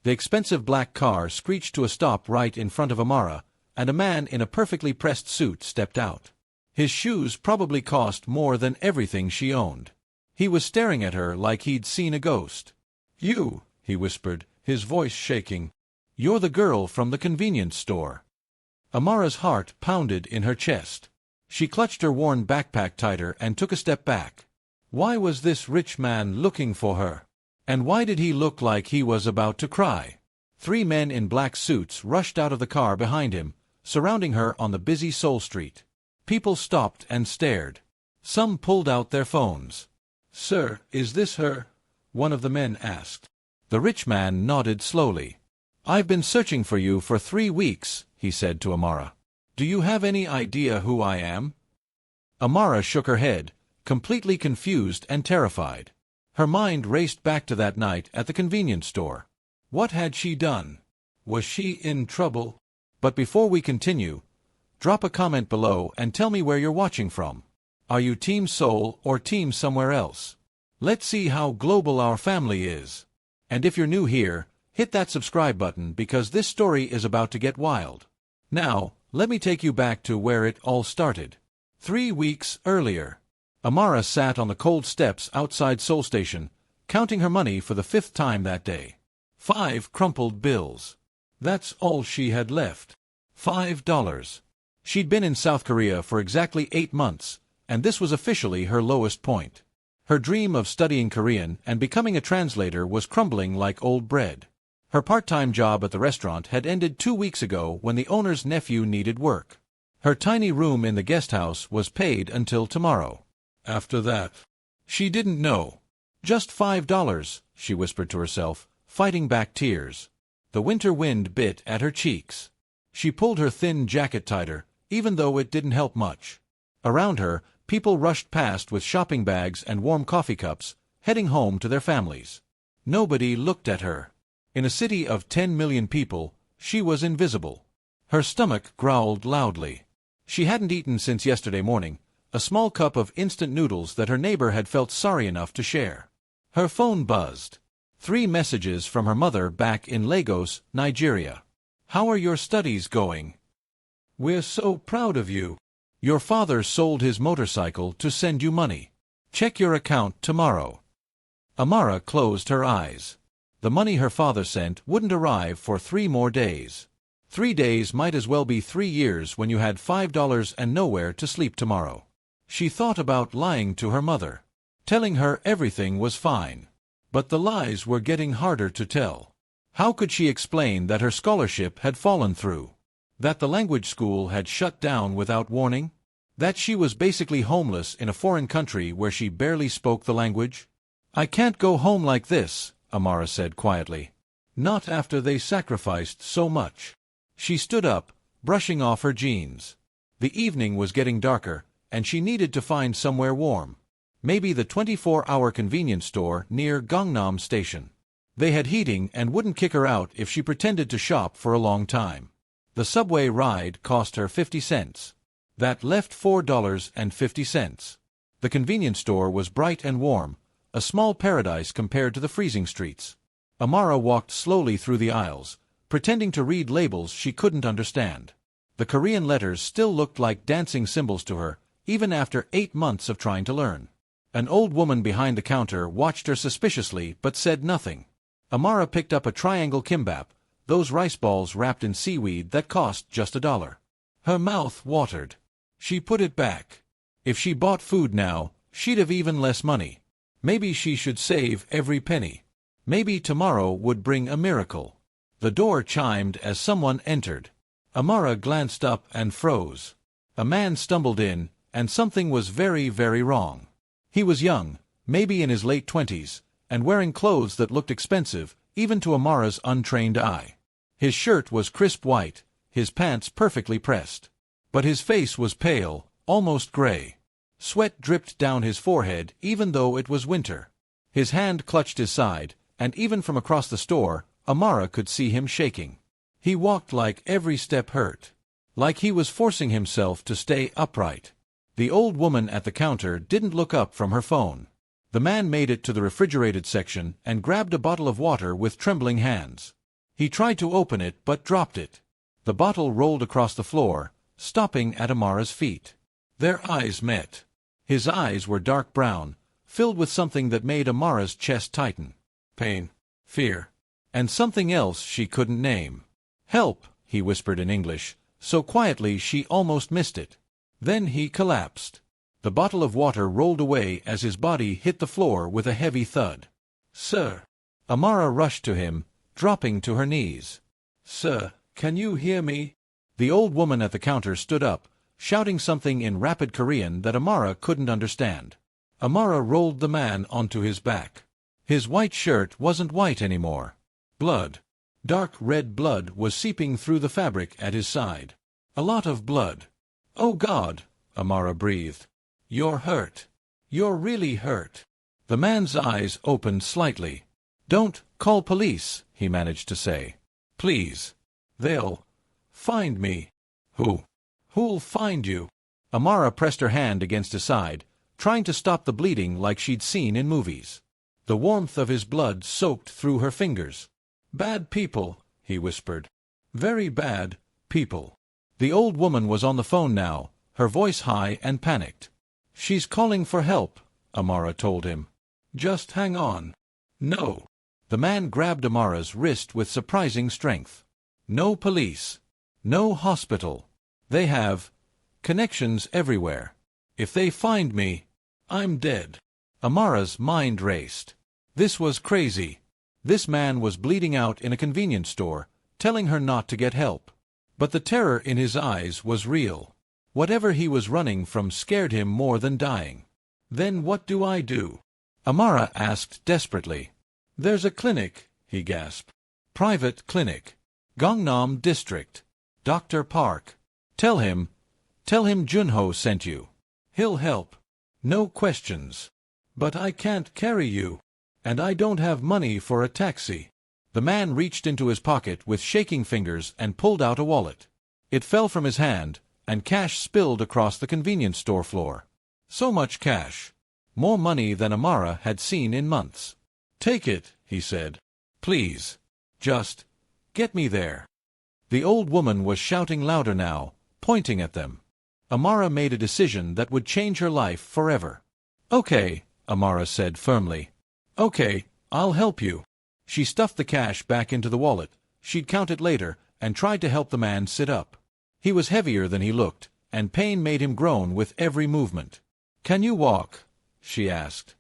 The expensive black car screeched to a stop right in front of Amara, and a man in a perfectly pressed suit stepped out. His shoes probably cost more than everything she owned. He was staring at her like he'd seen a ghost. "You," he whispered, his voice shaking. "You're the girl from the convenience store." Amara's heart pounded in her chest. She clutched her worn backpack tighter and took a step back. Why was this rich man looking for her? And why did he look like he was about to cry? 3 men in black suits rushed out of the car behind him, surrounding her on the busy Seoul street. People stopped and stared. Some pulled out their phones. "Sir, is this her?" one of the men asked. The rich man nodded slowly. "I've been searching for you for 3 weeks," he said to Amara. "Do you have any idea who I am?" Amara shook her head, completely confused and terrified. Her mind raced back to that night at the convenience store. What had she done? Was she in trouble? But before we continue, drop a comment below and tell me where you're watching from. Are you Team Seoul or Team somewhere else? Let's see how global our family is. And if you're new here, hit that subscribe button because this story is about to get wild. Now, let me take you back to where it all started. 3 weeks earlier, Amara sat on the cold steps outside Seoul Station, counting her money for the 5th time that day. 5 crumpled bills. That's all she had left. $5. She'd been in South Korea for exactly 8 months, and this was officially her lowest point. Her dream of studying Korean and becoming a translator was crumbling like old bread. Her part-time job at the restaurant had ended 2 weeks ago when the owner's nephew needed work. Her tiny room in the guest house was paid until tomorrow. After that, she didn't know. Just $5, she whispered to herself, fighting back tears. The winter wind bit at her cheeks. She pulled her thin jacket tighter, even though it didn't help much. Around her, people rushed past with shopping bags and warm coffee cups, heading home to their families. Nobody looked at her. In a city of 10 million people, she was invisible. Her stomach growled loudly. She hadn't eaten since yesterday morning, a small cup of instant noodles that her neighbor had felt sorry enough to share. Her phone buzzed. 3 messages from her mother back in Lagos, Nigeria. "How are your studies going? We're so proud of you. Your father sold his motorcycle to send you money. Check your account tomorrow." Amara closed her eyes. The money her father sent wouldn't arrive for 3 more days. 3 days might as well be 3 years when you had $5 and nowhere to sleep tomorrow. She thought about lying to her mother, telling her everything was fine. But the lies were getting harder to tell. How could she explain that her scholarship had fallen through? That the language school had shut down without warning? That she was basically homeless in a foreign country where she barely spoke the language? "I can't go home like this," Amara said quietly. "Not after they sacrificed so much." She stood up, brushing off her jeans. The evening was getting darker, and she needed to find somewhere warm. Maybe the 24-hour convenience store near Gangnam Station. They had heating and wouldn't kick her out if she pretended to shop for a long time. The subway ride cost her 50 cents. That left $4.50. The convenience store was bright and warm, a small paradise compared to the freezing streets. Amara walked slowly through the aisles, pretending to read labels she couldn't understand. The Korean letters still looked like dancing symbols to her, even after 8 months of trying to learn. An old woman behind the counter watched her suspiciously but said nothing. Amara picked up a triangle kimbap, those rice balls wrapped in seaweed that cost just $1. Her mouth watered. She put it back. If she bought food now, she'd have even less money. Maybe she should save every penny. Maybe tomorrow would bring a miracle. The door chimed as someone entered. Amara glanced up and froze. A man stumbled in, and something was very, very wrong. He was young, maybe in his late 20s, and wearing clothes that looked expensive, even to Amara's untrained eye. His shirt was crisp white, his pants perfectly pressed. But his face was pale, almost gray. Sweat dripped down his forehead even though it was winter. His hand clutched his side, and even from across the store, Amara could see him shaking. He walked like every step hurt. Like he was forcing himself to stay upright. The old woman at the counter didn't look up from her phone. The man made it to the refrigerated section and grabbed a bottle of water with trembling hands. He tried to open it but dropped it. The bottle rolled across the floor, stopping at Amara's feet. Their eyes met. His eyes were dark brown, filled with something that made Amara's chest tighten. Pain, fear, and something else she couldn't name. "Help," he whispered in English, so quietly she almost missed it. Then he collapsed. The bottle of water rolled away as his body hit the floor with a heavy thud. "Sir!" Amara rushed to him, dropping to her knees. "Sir, can you hear me?" The old woman at the counter stood up, shouting something in rapid Korean that Amara couldn't understand. Amara rolled the man onto his back. His white shirt wasn't white anymore. Blood. Dark red blood was seeping through the fabric at his side. A lot of blood. "Oh God," Amara breathed. "You're hurt. You're really hurt." The man's eyes opened slightly. "Don't call police," he managed to say. "Please. They'll find me." Who'll find you?" Amara pressed her hand against his side, trying to stop the bleeding like she'd seen in movies. The warmth of his blood soaked through her fingers. "Bad people," he whispered. "Very bad people." The old woman was on the phone now, her voice high and panicked. "She's calling for help," Amara told him. "Just hang on." "No." The man grabbed Amara's wrist with surprising strength. "No police. No hospital. They have connections everywhere. If they find me, I'm dead." Amara's mind raced. This was crazy. This man was bleeding out in a convenience store, telling her not to get help. But the terror in his eyes was real. Whatever he was running from scared him more than dying. "Then what do I do?" Amara asked desperately. "There's a clinic," he gasped. "Private clinic. Gangnam District. Dr. Park. Tell him Joonho sent you. He'll help. No questions." "But I can't carry you. And I don't have money for a taxi." The man reached into his pocket with shaking fingers and pulled out a wallet. It fell from his hand, and cash spilled across the convenience store floor. So much cash. More money than Amara had seen in months. "Take it," he said. "Please. Just get me there." The old woman was shouting louder now, pointing at them. Amara made a decision that would change her life forever. "Okay," Amara said firmly. "Okay, I'll help you." She stuffed the cash back into the wallet. She'd count it later, and tried to help the man sit up. He was heavier than he looked, and pain made him groan with every movement. "Can you walk?" she asked.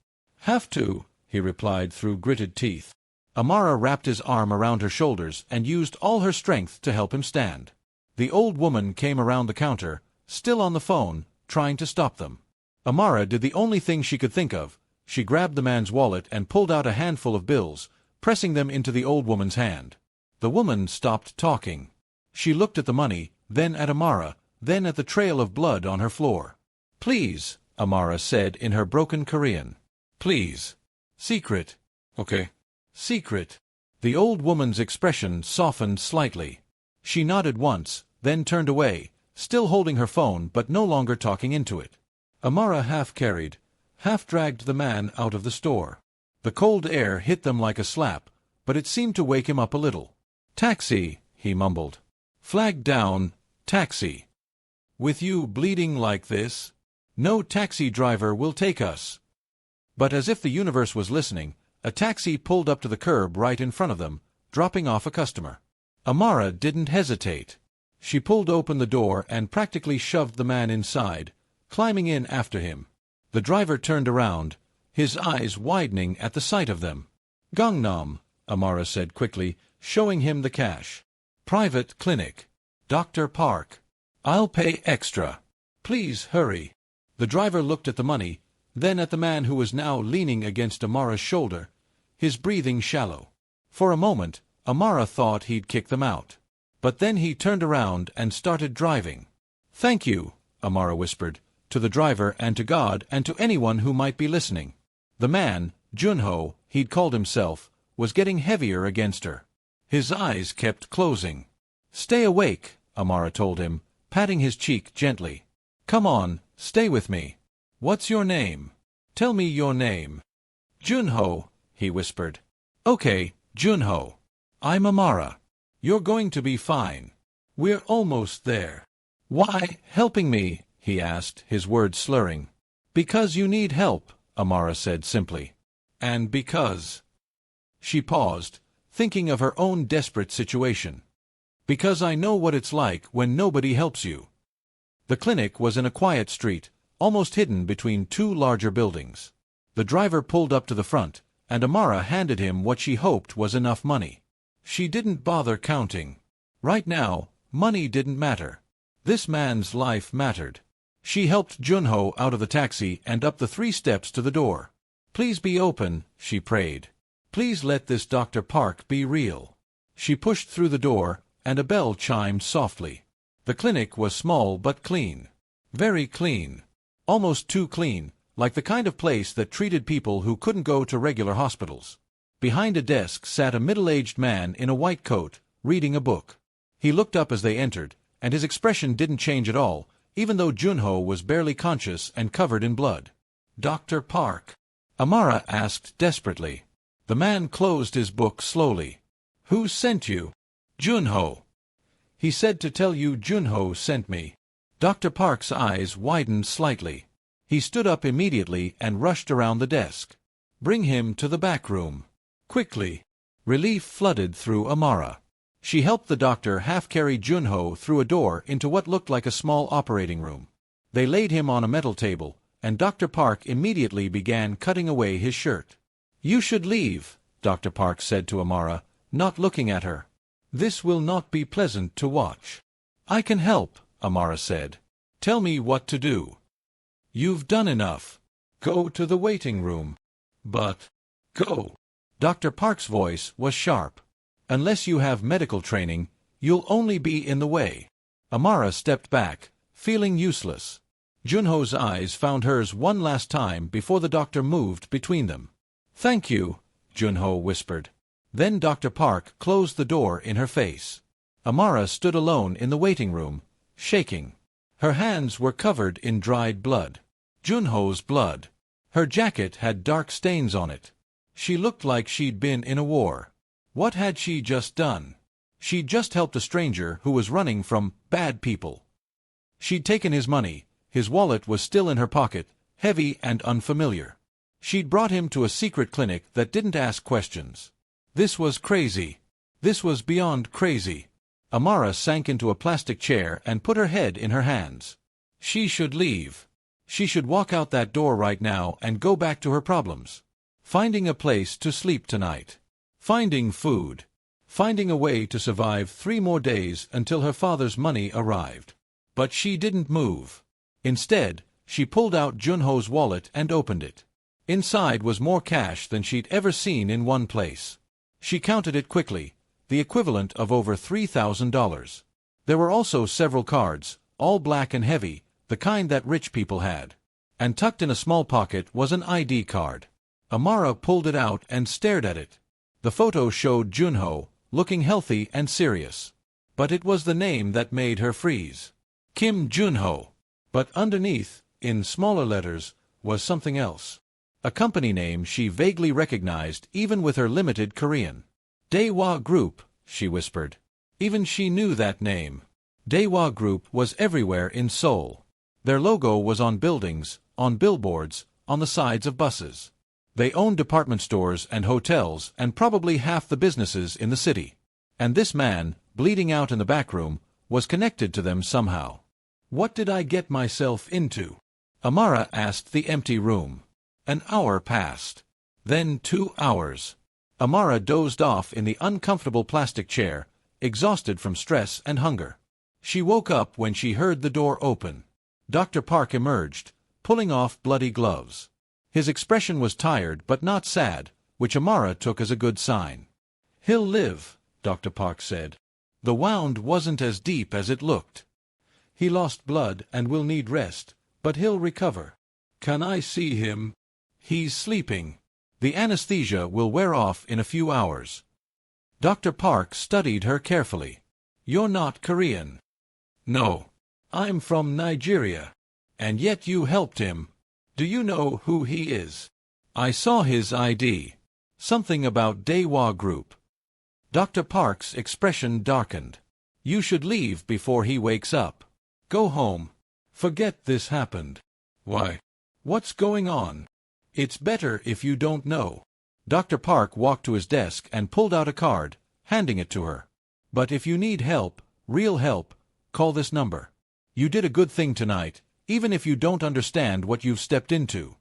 "Have to," he replied through gritted teeth. Amara wrapped his arm around her shoulders and used all her strength to help him stand. The old woman came around the counter, still on the phone, trying to stop them. Amara did the only thing she could think of. She grabbed the man's wallet and pulled out a handful of bills, pressing them into the old woman's hand. The woman stopped talking. She looked at the money, then at Amara, then at the trail of blood on her floor. "Please," Amara said in her broken Korean. "Please. Secret." "Okay. Secret." The old woman's expression softened slightly. She nodded once, then turned away, still holding her phone but no longer talking into it. Amara half-carried, half-dragged the man out of the store. The cold air hit them like a slap, but it seemed to wake him up a little. "Taxi," he mumbled. "Flag down, taxi. With you bleeding like this, no taxi driver will take us." But as if the universe was listening, a taxi pulled up to the curb right in front of them, dropping off a customer. Amara didn't hesitate. She pulled open the door and practically shoved the man inside, climbing in after him. The driver turned around, his eyes widening at the sight of them. "Gangnam," Amara said quickly, showing him the cash. "Private clinic. Dr. Park. I'll pay extra. Please hurry." The driver looked at the money, then at the man who was now leaning against Amara's shoulder, his breathing shallow. For a moment, Amara thought he'd kick them out. But then he turned around and started driving. "Thank you," Amara whispered, to the driver and to God and to anyone who might be listening. The man, Joonho, he'd called himself, was getting heavier against her. His eyes kept closing. "Stay awake," Amara told him, patting his cheek gently. "Come on, stay with me. What's your name? Tell me your name." "Joonho," he whispered. "Okay, Joonho. I'm Amara." You're going to be fine. We're almost there. Why helping me? He asked, his words slurring. Because you need help, Amara said simply. And because... She paused, thinking of her own desperate situation. Because I know what it's like when nobody helps you. The clinic was in a quiet street, almost hidden between two larger buildings. The driver pulled up to the front, and Amara handed him what she hoped was enough money. She didn't bother counting. Right now, money didn't matter. This man's life mattered. She helped Joonho out of the taxi and up the 3 steps to the door. Please be open, she prayed. Please let this Dr. Park be real. She pushed through the door, and a bell chimed softly. The clinic was small but clean. Very clean. Almost too clean, like the kind of place that treated people who couldn't go to regular hospitals. Behind a desk sat a middle-aged man in a white coat, reading a book. He looked up as they entered, and his expression didn't change at all, even though Joonho was barely conscious and covered in blood. Dr. Park? Amara asked desperately. The man closed his book slowly. Who sent you? Joonho. He said to tell you Joonho sent me. Dr. Park's eyes widened slightly. He stood up immediately and rushed around the desk. Bring him to the back room. Quickly. Relief flooded through Amara. She helped the doctor half-carry Joonho through a door into what looked like a small operating room. They laid him on a metal table, and Dr. Park immediately began cutting away his shirt. You should leave, Dr. Park said to Amara, not looking at her. This will not be pleasant to watch. I can help, Amara said. Tell me what to do. You've done enough. Go to the waiting room. But... Go. Dr. Park's voice was sharp. Unless you have medical training, you'll only be in the way. Amara stepped back, feeling useless. Joonho's eyes found hers one last time before the doctor moved between them. Thank you, Joonho whispered. Then Dr. Park closed the door in her face. Amara stood alone in the waiting room, shaking. Her hands were covered in dried blood. Joonho's blood. Her jacket had dark stains on it. She looked like she'd been in a war. What had she just done? She'd just helped a stranger who was running from bad people. She'd taken his money. His wallet was still in her pocket, heavy and unfamiliar. She'd brought him to a secret clinic that didn't ask questions. This was crazy. This was beyond crazy. Amara sank into a plastic chair and put her head in her hands. She should leave. She should walk out that door right now and go back to her problems. Finding a place to sleep tonight. Finding food. Finding a way to survive 3 more days until her father's money arrived. But she didn't move. Instead, she pulled out Joonho's wallet and opened it. Inside was more cash than she'd ever seen in one place. She counted it quickly, the equivalent of over $3,000. There were also several cards, all black and heavy, the kind that rich people had. And tucked in a small pocket was an ID card. Amara pulled it out and stared at it. The photo showed Joonho, looking healthy and serious. But it was the name that made her freeze. Kim Joonho. But underneath, in smaller letters, was something else. A company name she vaguely recognized even with her limited Korean. Daewha Group, she whispered. Even she knew that name. Daewha Group was everywhere in Seoul. Their logo was on buildings, on billboards, on the sides of buses. They owned department stores and hotels and probably half the businesses in the city. And this man, bleeding out in the back room, was connected to them somehow. What did I get myself into? Amara asked the empty room. An hour passed. Then 2 hours. Amara dozed off in the uncomfortable plastic chair, exhausted from stress and hunger. She woke up when she heard the door open. Dr. Park emerged, pulling off bloody gloves. His expression was tired but not sad, which Amara took as a good sign. He'll live, Dr. Park said. The wound wasn't as deep as it looked. He lost blood and will need rest, but he'll recover. Can I see him? He's sleeping. The anesthesia will wear off in a few hours. Dr. Park studied her carefully. You're not Korean. No. I'm from Nigeria. And yet you helped him. Do you know who he is? I saw his ID. Something about Daewha Group. Dr. Park's expression darkened. You should leave before he wakes up. Go home. Forget this happened. Why? What's going on? It's better if you don't know. Dr. Park walked to his desk and pulled out a card, handing it to her. But if you need help, real help, call this number. You did a good thing tonight, even if you don't understand what you've stepped into.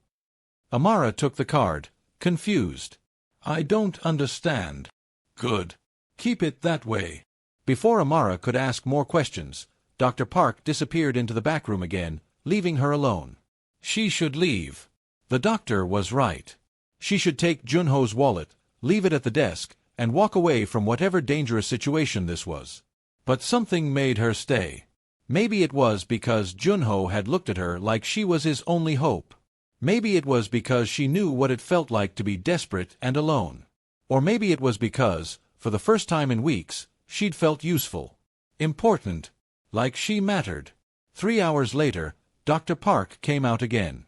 Amara took the card, confused. I don't understand. Good. Keep it that way. Before Amara could ask more questions, Dr. Park disappeared into the back room again, leaving her alone. She should leave. The doctor was right. She should take Joonho's wallet, leave it at the desk, and walk away from whatever dangerous situation this was. But something made her stay. Maybe it was because Joonho had looked at her like she was his only hope. Maybe it was because she knew what it felt like to be desperate and alone. Or maybe it was because, for the first time in weeks, she'd felt useful. Important. Like she mattered. 3 hours later, Dr. Park came out again.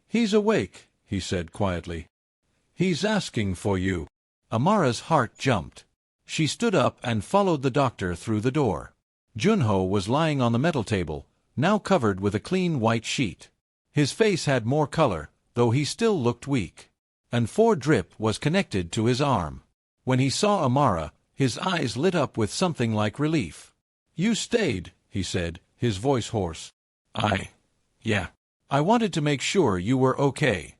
He's awake, he said quietly. He's asking for you. Amara's heart jumped. She stood up and followed the doctor through the door. Joonho was lying on the metal table, now covered with a clean white sheet. His face had more color, though he still looked weak. And 4 drip was connected to his arm. When he saw Amara, his eyes lit up with something like relief. You stayed, he said, his voice hoarse. Yeah. I wanted to make sure you were okay.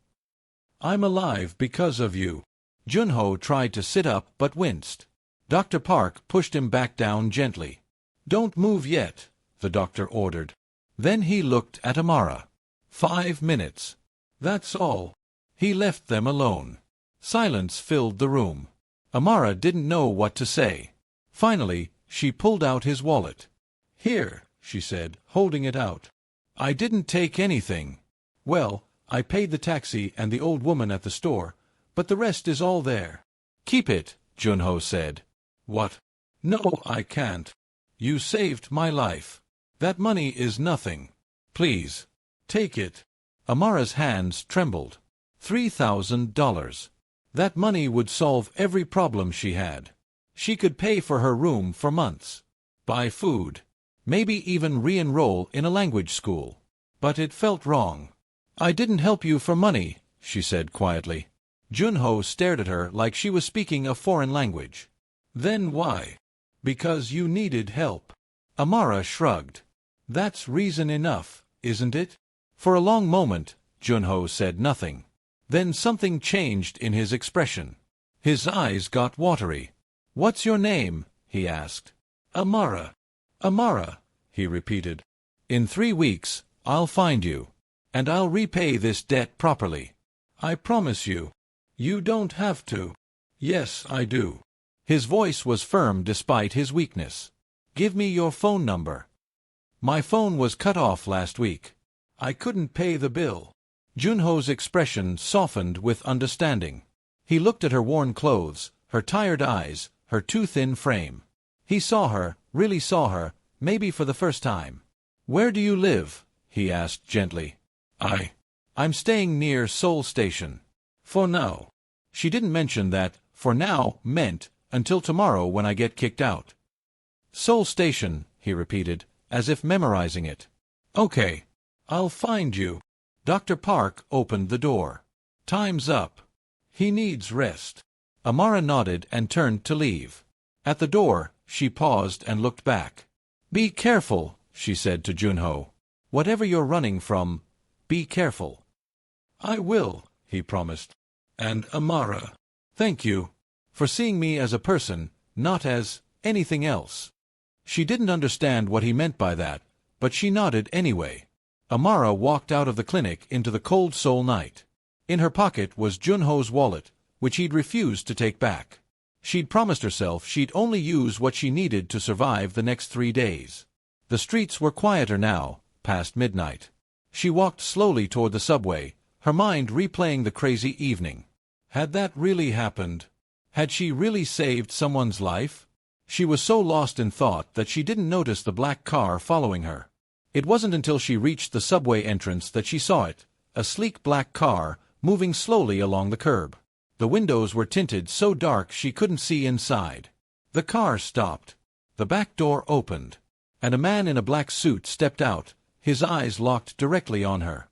I'm alive because of you. Joonho tried to sit up but winced. Dr. Park pushed him back down gently. Don't move yet, the doctor ordered. Then he looked at Amara. 5 minutes. That's all. He left them alone. Silence filled the room. Amara didn't know what to say. Finally, she pulled out his wallet. Here, she said, holding it out. I didn't take anything. Well, I paid the taxi and the old woman at the store, but the rest is all there. Keep it, Joonho said. What? No, I can't. You saved my life. That money is nothing. Please, take it. Amara's hands trembled. $3,000. That money would solve every problem she had. She could pay for her room for months, buy food, maybe even re-enroll in a language school. But it felt wrong. I didn't help you for money, she said quietly. Joonho stared at her like she was speaking a foreign language. Then why? Because you needed help. Amara shrugged. That's reason enough, isn't it? For a long moment, Joonho said nothing. Then something changed in his expression. His eyes got watery. What's your name? He asked. Amara. Amara, he repeated. In 3 weeks, I'll find you. And I'll repay this debt properly. I promise you. You don't have to. Yes, I do. His voice was firm despite his weakness. Give me your phone number. My phone was cut off last week. I couldn't pay the bill. Joonho's expression softened with understanding. He looked at her worn clothes, her tired eyes, her too thin frame. He saw her, really saw her, maybe for the first time. Where do you live? He asked gently. I'm staying near Seoul Station. For now. She didn't mention that for now meant until tomorrow when I get kicked out. Seoul Station, he repeated, as if memorizing it. Okay. I'll find you. Dr. Park opened the door. Time's up. He needs rest. Amara nodded and turned to leave. At the door, she paused and looked back. Be careful, she said to Joonho. Whatever you're running from, be careful. I will, he promised. And Amara, thank you for seeing me as a person, not as anything else. She didn't understand what he meant by that, but she nodded anyway. Amara walked out of the clinic into the cold Seoul night. In her pocket was Joonho's wallet, which he'd refused to take back. She'd promised herself she'd only use what she needed to survive the next 3 days. The streets were quieter now, past midnight. She walked slowly toward the subway, her mind replaying the crazy evening. Had that really happened? Had she really saved someone's life? She was so lost in thought that she didn't notice the black car following her. It wasn't until she reached the subway entrance that she saw it, a sleek black car, moving slowly along the curb. The windows were tinted so dark she couldn't see inside. The car stopped. The back door opened, and a man in a black suit stepped out, his eyes locked directly on her.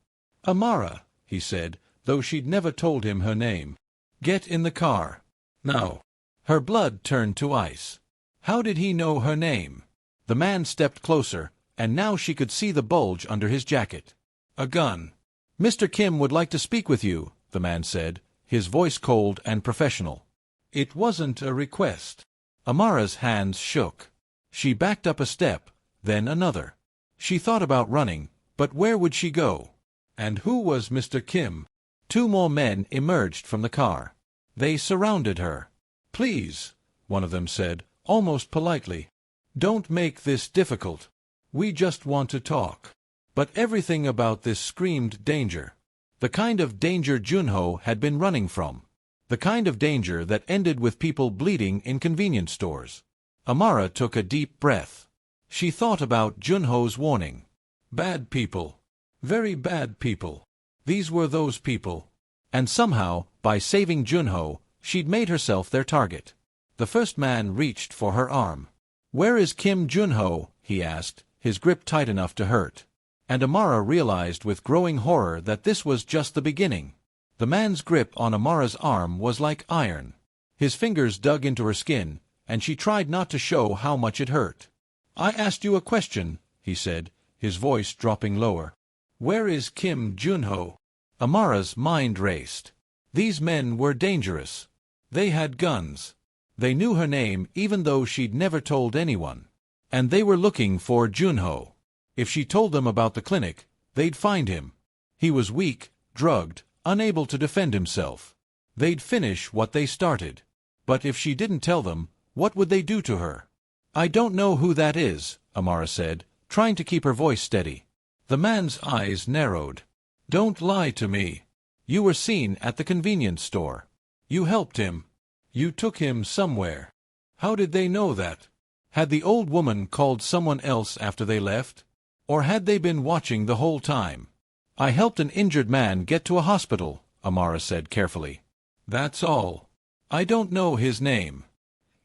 "Amara," he said, though she'd never told him her name. "Get in the car. Now." Her blood turned to ice. How did he know her name? The man stepped closer, and now she could see the bulge under his jacket. A gun. "Mr. Kim would like to speak with you," the man said, his voice cold and professional. It wasn't a request. Amara's hands shook. She backed up a step, then another. She thought about running, but where would she go? And who was Mr. Kim? Two more men emerged from the car. They surrounded her. "Please," one of them said, almost politely. "Don't make this difficult. We just want to talk." But everything about this screamed danger. The kind of danger Joonho had been running from. The kind of danger that ended with people bleeding in convenience stores. Amara took a deep breath. She thought about Joonho's warning. Bad people. Very bad people. These were those people. And somehow, by saving Joonho, she'd made herself their target. The first man reached for her arm. "Where is Kim Joonho?" he asked, his grip tight enough to hurt. And Amara realized with growing horror that this was just the beginning. The man's grip on Amara's arm was like iron. His fingers dug into her skin, and she tried not to show how much it hurt. "I asked you a question," he said, his voice dropping lower. "Where is Kim Joonho?" Amara's mind raced. These men were dangerous. They had guns. They knew her name even though she'd never told anyone. And they were looking for Joonho. If she told them about the clinic, they'd find him. He was weak, drugged, unable to defend himself. They'd finish what they started. But if she didn't tell them, what would they do to her? "I don't know who that is," Amara said, trying to keep her voice steady. The man's eyes narrowed. "Don't lie to me. You were seen at the convenience store. You helped him. You took him somewhere. How did they know that? Had the old woman called someone else after they left? Or had they been watching the whole time?" "I helped an injured man get to a hospital," Amara said carefully. "That's all. I don't know his name.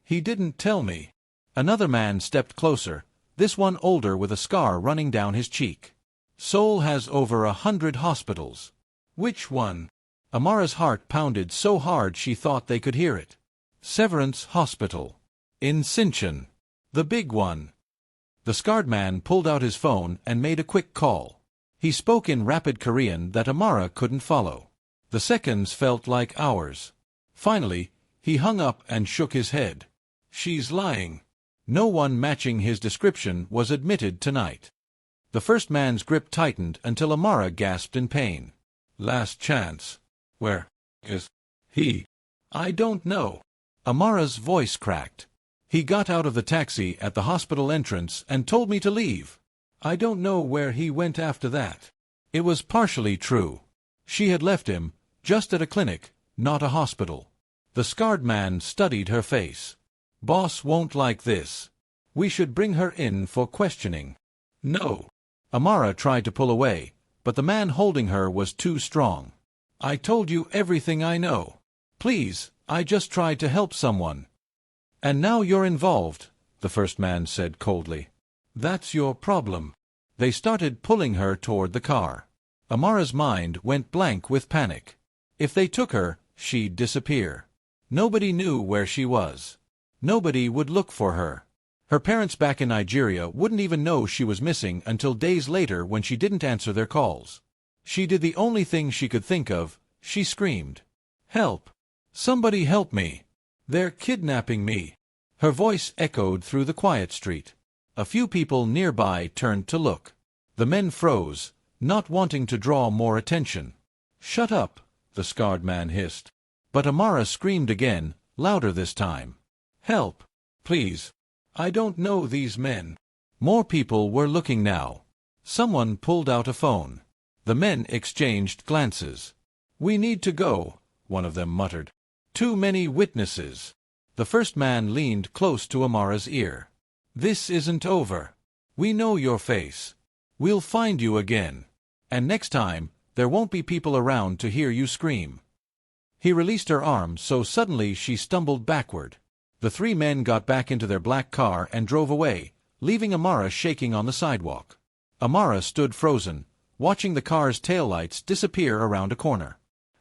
He didn't tell me." Another man stepped closer, this one older with a scar running down his cheek. "Seoul has over 100 hospitals." "Which one?" Amara's heart pounded so hard she thought they could hear it. "Severance Hospital. In Sinchon. The big one." The scarred man pulled out his phone and made a quick call. He spoke in rapid Korean that Amara couldn't follow. The seconds felt like hours. Finally, he hung up and shook his head. "She's lying." No one matching his description was admitted tonight. The first man's grip tightened until Amara gasped in pain. "Last chance. Where is he?" "I don't know." Amara's voice cracked. "He got out of the taxi at the hospital entrance and told me to leave. I don't know where he went after that." It was partially true. She had left him, just at a clinic, not a hospital. The scarred man studied her face. "Boss won't like this. We should bring her in for questioning." "No." Amara tried to pull away, but the man holding her was too strong. "I told you everything I know. Please, I just tried to help someone." "And now you're involved," the first man said coldly. "That's your problem." They started pulling her toward the car. Amara's mind went blank with panic. If they took her, she'd disappear. Nobody knew where she was. Nobody would look for her. Her parents back in Nigeria wouldn't even know she was missing until days later when she didn't answer their calls. She did the only thing she could think of. She screamed, "Help! Somebody help me! They're kidnapping me!" Her voice echoed through the quiet street. A few people nearby turned to look. The men froze, not wanting to draw more attention. "Shut up," the scarred man hissed. But Amara screamed again, louder this time. "Help! Please! I don't know these men." More people were looking now. Someone pulled out a phone. The men exchanged glances. "We need to go," one of them muttered. "Too many witnesses." The first man leaned close to Amara's ear. "This isn't over. We know your face. We'll find you again. And next time, there won't be people around to hear you scream." He released her arm so suddenly she stumbled backward. The three men got back into their black car and drove away, leaving Amara shaking on the sidewalk. Amara stood frozen, watching the car's taillights disappear around a corner.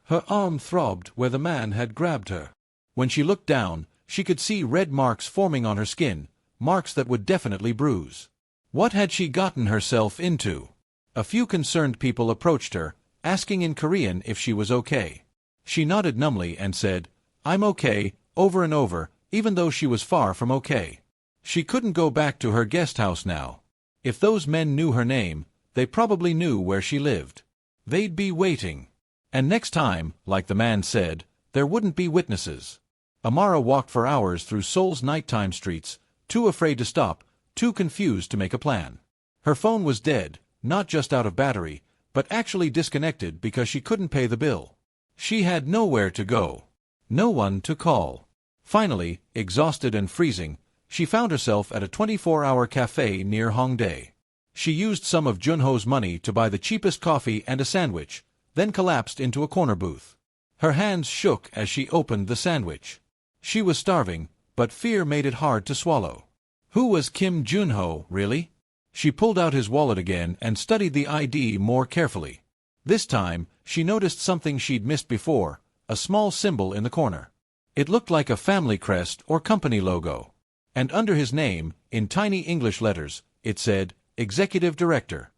Her arm throbbed where the man had grabbed her. When she looked down, she could see red marks forming on her skin, marks that would definitely bruise. What had she gotten herself into? A few concerned people approached her, asking in Korean if she was okay. She nodded numbly and said, "I'm okay," over and over, even though she was far from okay. She couldn't go back to her guest house now. If those men knew her name, they probably knew where she lived. They'd be waiting. And next time, like the man said, there wouldn't be witnesses. Amara walked for hours through Seoul's nighttime streets, too afraid to stop, too confused to make a plan. Her phone was dead, not just out of battery, but actually disconnected because she couldn't pay the bill. She had nowhere to go. No one to call. Finally, exhausted and freezing, she found herself at a 24-hour cafe near Hongdae. She used some of Joonho's money to buy the cheapest coffee and a sandwich, then collapsed into a corner booth. Her hands shook as she opened the sandwich. She was starving, but fear made it hard to swallow. Who was Kim Joonho, really? She pulled out his wallet again and studied the ID more carefully. This time, she noticed something she'd missed before, a small symbol in the corner. It looked like a family crest or company logo. And under his name, in tiny English letters, it said, Executive Director.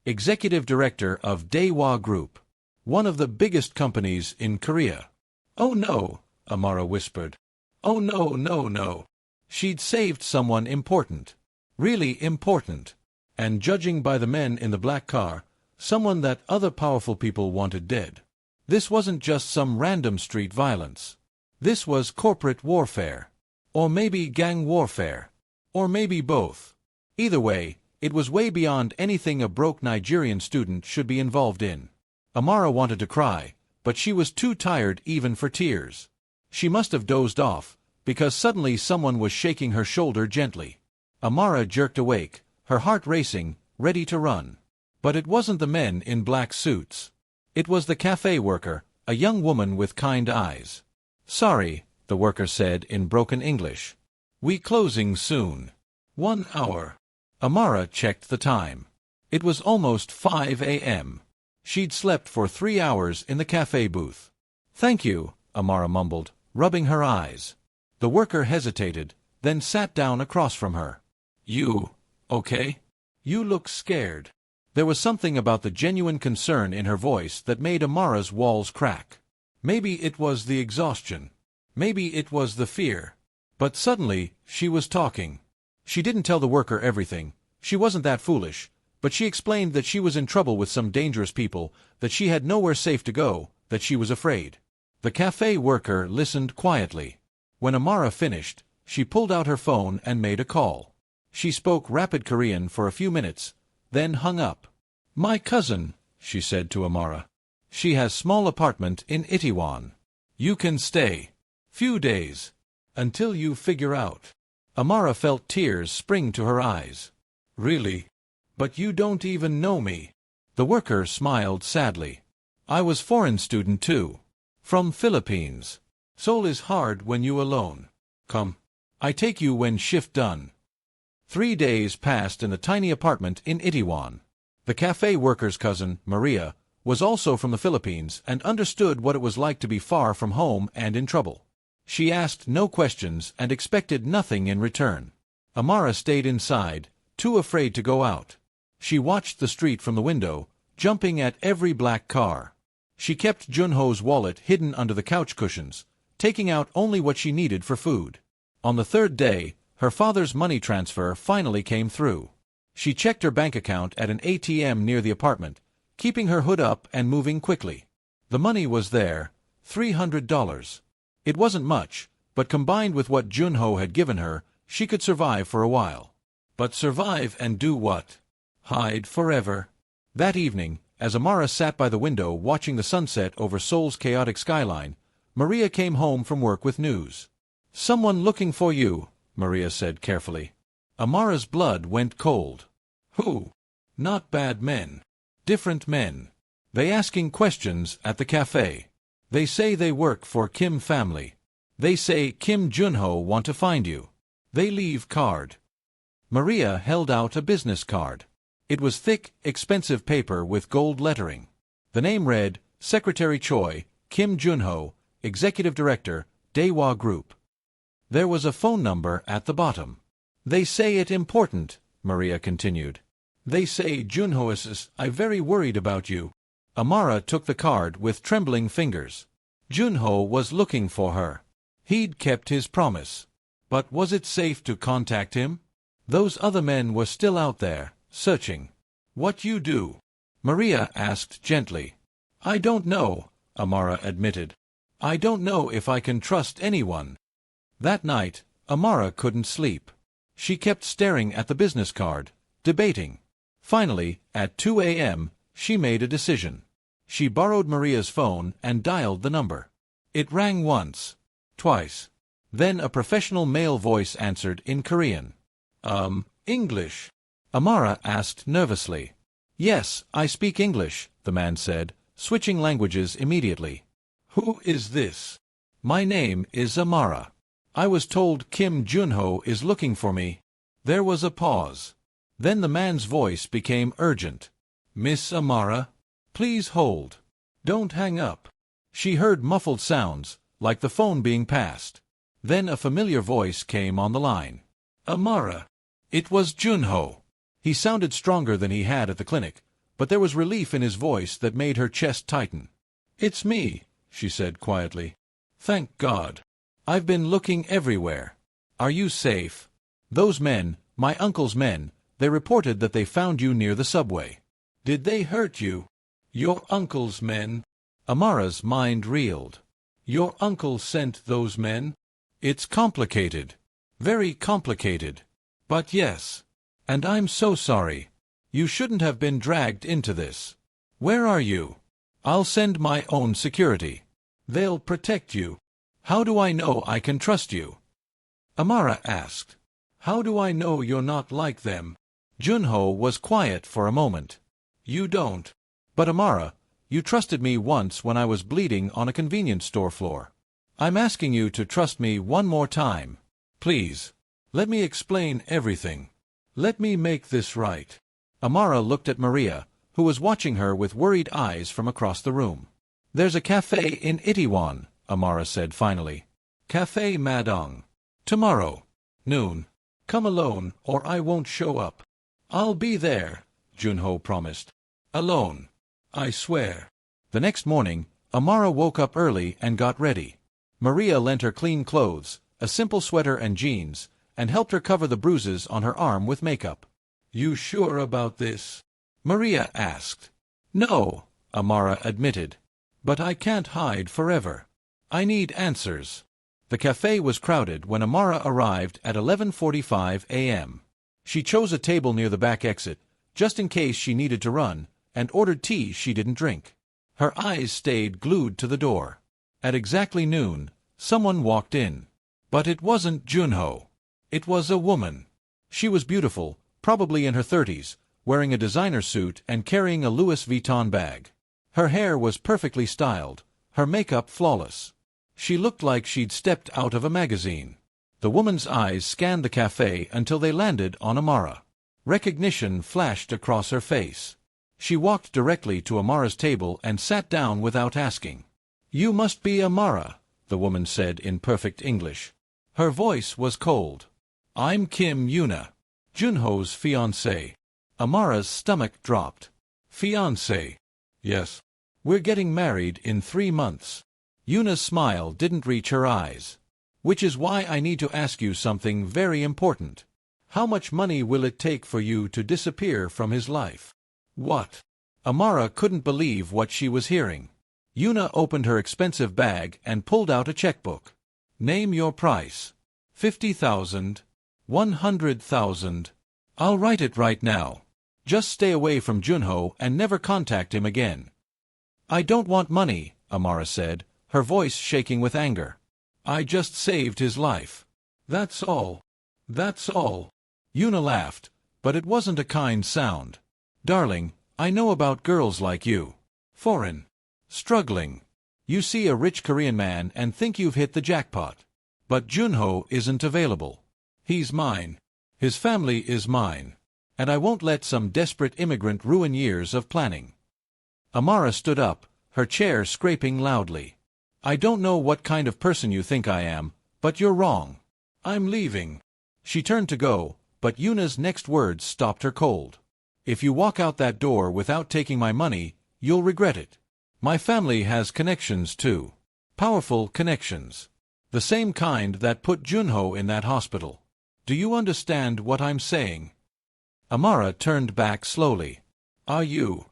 Executive Director of Daewha Group, one of the biggest companies in Korea. "Oh no," Amara whispered. "Oh no, no, no." She'd saved someone important. Really important. And judging by the men in the black car, someone that other powerful people wanted dead. This wasn't just some random street violence. This was corporate warfare. Or maybe gang warfare. Or maybe both. Either way, it was way beyond anything a broke Nigerian student should be involved in. Amara wanted to cry, but she was too tired even for tears. She must have dozed off, because suddenly someone was shaking her shoulder gently. Amara jerked awake, her heart racing, ready to run. But it wasn't the men in black suits. It was the cafe worker, a young woman with kind eyes. "Sorry," the worker said in broken English. "We closing soon. 1 hour." Amara checked the time. It was almost 5 a.m. She'd slept for 3 hours in the cafe booth. "Thank you," Amara mumbled, rubbing her eyes. The worker hesitated, then sat down across from her. "You okay? You look scared." There was something about the genuine concern in her voice that made Amara's walls crack. Maybe it was the exhaustion. Maybe it was the fear. But suddenly, she was talking. She didn't tell the worker everything. She wasn't that foolish. But she explained that she was in trouble with some dangerous people, that she had nowhere safe to go, that she was afraid. The cafe worker listened quietly. When Amara finished, she pulled out her phone and made a call. She spoke rapid Korean for a few minutes, then hung up. "My cousin," she said to Amara. "She has small apartment in Itaewon. You can stay. Few days. Until you figure out." Amara felt tears spring to her eyes. "Really? But you don't even know me." The worker smiled sadly. "I was foreign student too. From Philippines. Seoul is hard when you alone. Come. I take you when shift done." 3 days passed in the tiny apartment in Itaewon. The cafe worker's cousin, Maria, was also from the Philippines and understood what it was like to be far from home and in trouble. She asked no questions and expected nothing in return. Amara stayed inside, too afraid to go out. She watched the street from the window, jumping at every black car. She kept Joonho's wallet hidden under the couch cushions, taking out only what she needed for food. On the 3rd day, her father's money transfer finally came through. She checked her bank account at an ATM near the apartment, keeping her hood up and moving quickly. The money was there, $300. It wasn't much, but combined with what Joonho had given her, she could survive for a while. But survive and do what? Hide forever. That evening, as Amara sat by the window watching the sunset over Seoul's chaotic skyline, Maria came home from work with news. "Someone looking for you," Maria said carefully. Amara's blood went cold. "Who?" "Not bad men. Different men. They asking questions at the cafe. They say they work for Kim family." They say Kim Joonho want to find you. They leave card. Maria held out a business card. It was thick, expensive paper with gold lettering. The name read, Secretary Choi, Kim Joonho, Executive Director, Daewha Group. There was a phone number at the bottom. They say it important, Maria continued. They say Joonho is I very worried about you. Amara took the card with trembling fingers. Joonho was looking for her. He'd kept his promise. But was it safe to contact him? Those other men were still out there, searching. What you do? Maria asked gently. I don't know, Amara admitted. I don't know if I can trust anyone. That night, Amara couldn't sleep. She kept staring at the business card, debating. Finally, at 2 a.m., she made a decision. She borrowed Maria's phone and dialed the number. It rang once, twice. Then a professional male voice answered in Korean. English? Amara asked nervously. Yes, I speak English, the man said, switching languages immediately. Who is this? My name is Amara. I was told Kim Joonho is looking for me. There was a pause. Then the man's voice became urgent. Miss Amara? Please hold. Don't hang up. She heard muffled sounds, like the phone being passed. Then a familiar voice came on the line. Amara. It was Joonho. He sounded stronger than he had at the clinic, but there was relief in his voice that made her chest tighten. It's me, she said quietly. Thank God. I've been looking everywhere. Are you safe? Those men, my uncle's men, they reported that they found you near the subway. Did they hurt you? Your uncle's men? Amara's mind reeled. Your uncle sent those men? It's complicated. Very complicated. But yes. And I'm so sorry. You shouldn't have been dragged into this. Where are you? I'll send my own security. They'll protect you. How do I know I can trust you? Amara asked. How do I know you're not like them? Joonho was quiet for a moment. You don't. But Amara, you trusted me once when I was bleeding on a convenience store floor. I'm asking you to trust me one more time. Please. Let me explain everything. Let me make this right. Amara looked at Maria, who was watching her with worried eyes from across the room. There's a cafe in Itaewon, Amara said finally. Cafe Madong. Tomorrow. Noon. Come alone or I won't show up. I'll be there, Joonho promised. Alone. I swear. The next morning, Amara woke up early and got ready. Maria lent her clean clothes, a simple sweater and jeans, and helped her cover the bruises on her arm with makeup. You sure about this? Maria asked. No, Amara admitted. But I can't hide forever. I need answers. The cafe was crowded when Amara arrived at 11:45 a.m. She chose a table near the back exit, just in case she needed to run, and ordered tea she didn't drink. Her eyes stayed glued to the door. At exactly noon, someone walked in. But it wasn't Joonho. It was a woman. She was beautiful, probably in her 30s, wearing a designer suit and carrying a Louis Vuitton bag. Her hair was perfectly styled, her makeup flawless. She looked like she'd stepped out of a magazine. The woman's eyes scanned the cafe until they landed on Amara. Recognition flashed across her face. She walked directly to Amara's table and sat down without asking. You must be Amara, the woman said in perfect English. Her voice was cold. I'm Kim Joonho, Joonho's fiancée. Amara's stomach dropped. Fiancée? Yes. We're getting married in 3 months. Yoonah's smile didn't reach her eyes. Which is why I need to ask you something very important. How much money will it take for you to disappear from his life? What? Amara couldn't believe what she was hearing. Yoonah opened her expensive bag and pulled out a checkbook. Name your price. 50,000. 100,000. I'll write it right now. Just stay away from Joonho and never contact him again. I don't want money, Amara said, her voice shaking with anger. I just saved his life. That's all. That's all. Yoonah laughed, but it wasn't a kind sound. Darling, I know about girls like you. Foreign. Struggling. You see a rich Korean man and think you've hit the jackpot. But Joonho isn't available. He's mine. His family is mine. And I won't let some desperate immigrant ruin years of planning. Amara stood up, her chair scraping loudly. I don't know what kind of person you think I am, but you're wrong. I'm leaving. She turned to go, but Yuna's next words stopped her cold. If you walk out that door without taking my money, you'll regret it. My family has connections too. Powerful connections. The same kind that put Joonho in that hospital. Do you understand what I'm saying? Amara turned back slowly. Are you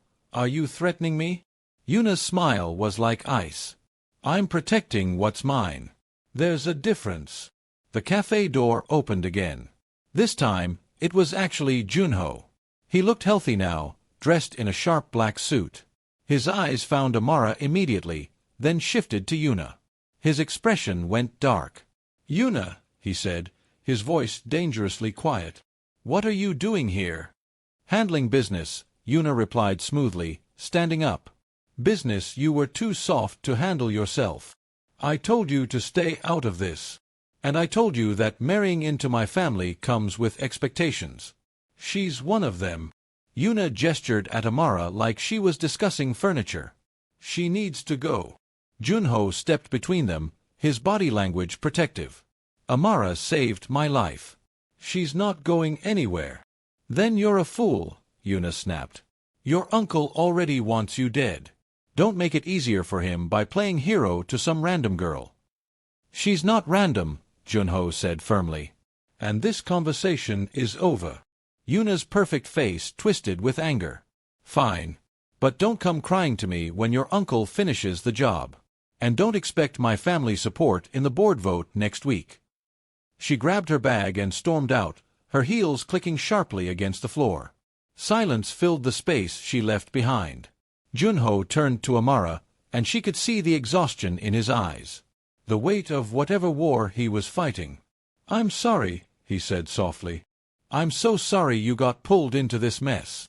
threatening me? Yuna's smile was like ice. I'm protecting what's mine. There's a difference. The cafe door opened again. This time, it was actually Joonho. He looked healthy now, dressed in a sharp black suit. His eyes found Amara immediately, then shifted to Yuna. His expression went dark. Yuna, he said, his voice dangerously quiet. What are you doing here? Handling business, Yuna replied smoothly, standing up. Business you were too soft to handle yourself. I told you to stay out of this. And I told you that marrying into my family comes with expectations. She's one of them. Yuna gestured at Amara like she was discussing furniture. She needs to go. Joonho stepped between them, his body language protective. Amara saved my life. She's not going anywhere. Then you're a fool, Yuna snapped. Your uncle already wants you dead. Don't make it easier for him by playing hero to some random girl. She's not random, Joonho said firmly. And this conversation is over. Yuna's perfect face twisted with anger. Fine. But don't come crying to me when your uncle finishes the job. And don't expect my family support in the board vote next week. She grabbed her bag and stormed out, her heels clicking sharply against the floor. Silence filled the space she left behind. Joonho turned to Amara, and she could see the exhaustion in his eyes. The weight of whatever war he was fighting. I'm sorry, he said softly. I'm so sorry you got pulled into this mess.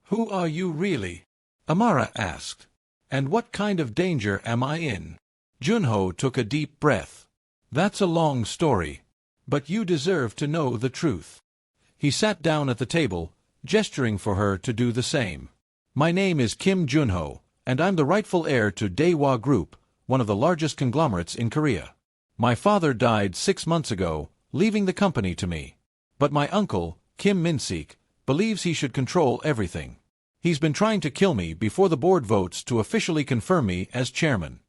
Who are you really? Amara asked. And what kind of danger am I in? Joonho took a deep breath. That's a long story. But you deserve to know the truth. He sat down at the table, gesturing for her to do the same. My name is Kim Joonho, and I'm the rightful heir to Daewoo Group, one of the largest conglomerates in Korea. My father died 6 months ago, leaving the company to me. But my uncle, Kim Min-sik, believes he should control everything. He's been trying to kill me before the board votes to officially confirm me as chairman.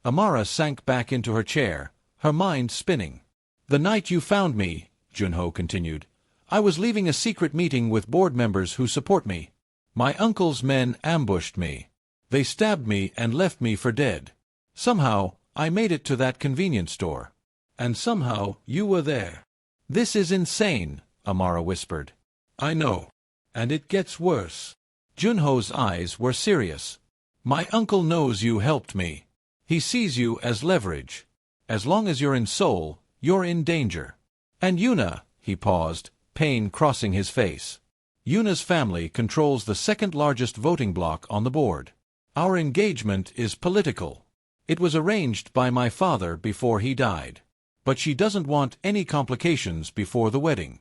Amara sank back into her chair, her mind spinning. The night you found me, Joonho continued, I was leaving a secret meeting with board members who support me. My uncle's men ambushed me. They stabbed me and left me for dead. Somehow, I made it to that convenience store. And somehow, you were there. This is insane, Amara whispered. I know. And it gets worse. Joonho's eyes were serious. My uncle knows you helped me. He sees you as leverage. As long as you're in Seoul, you're in danger. And Yuna, he paused, pain crossing his face. Yuna's family controls the second-largest voting bloc on the board. Our engagement is political. It was arranged by my father before he died. But she doesn't want any complications before the wedding.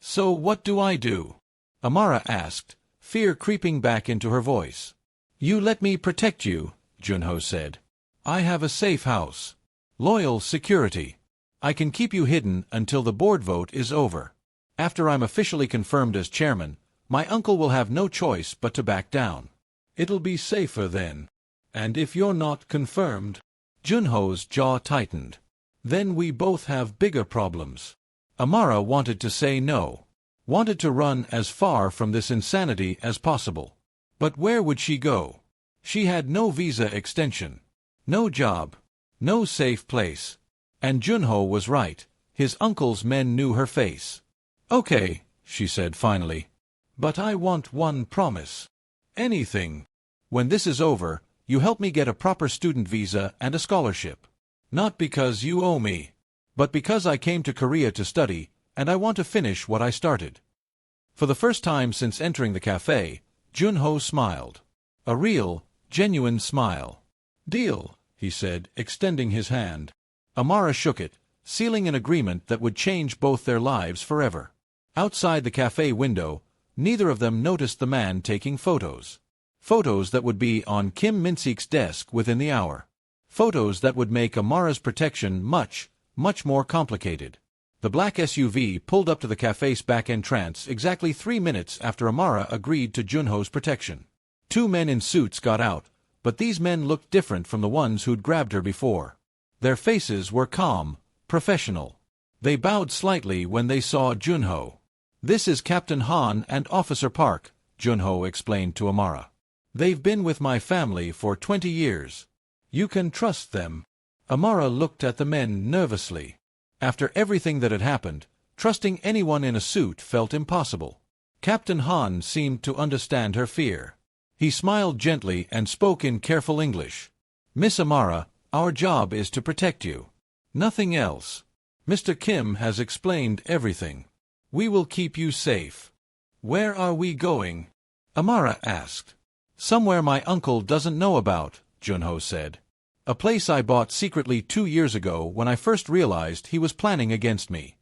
So what do I do? Amara asked, fear creeping back into her voice. You let me protect you, Joonho said. I have a safe house. Loyal security. I can keep you hidden until the board vote is over. After I'm officially confirmed as chairman, my uncle will have no choice but to back down. It'll be safer then. And if you're not confirmed, Joonho's jaw tightened. Then we both have bigger problems. Amara wanted to say no. Wanted to run as far from this insanity as possible. But where would she go? She had no visa extension. No job. No safe place. And Joonho was right. His uncle's men knew her face. Okay, she said finally. But I want one promise. Anything. When this is over, you help me get a proper student visa and a scholarship. Not because you owe me, but because I came to Korea to study, and I want to finish what I started. For the first time since entering the cafe, Joonho smiled. A real, genuine smile. Deal, he said, extending his hand. Amara shook it, sealing an agreement that would change both their lives forever. Outside the cafe window, neither of them noticed the man taking photos. Photos that would be on Kim Min-seok's desk within the hour. Photos that would make Amara's protection much more complicated. The black SUV pulled up to the cafe's back entrance exactly 3 minutes after Amara agreed to Joonho's protection. 2 men in suits got out, but these men looked different from the ones who'd grabbed her before. Their faces were calm, professional. They bowed slightly when they saw Joonho. "This is Captain Han and Officer Park," Joonho explained to Amara. "They've been with my family for 20 years. You can trust them." Amara looked at the men nervously. After everything that had happened, trusting anyone in a suit felt impossible. Captain Han seemed to understand her fear. He smiled gently and spoke in careful English. "Miss Amara, our job is to protect you. Nothing else. Mr. Kim has explained everything. We will keep you safe." "Where are we going?" Amara asked. "Somewhere my uncle doesn't know about," Joonho said. "A place I bought secretly 2 years ago when I first realized he was planning against me."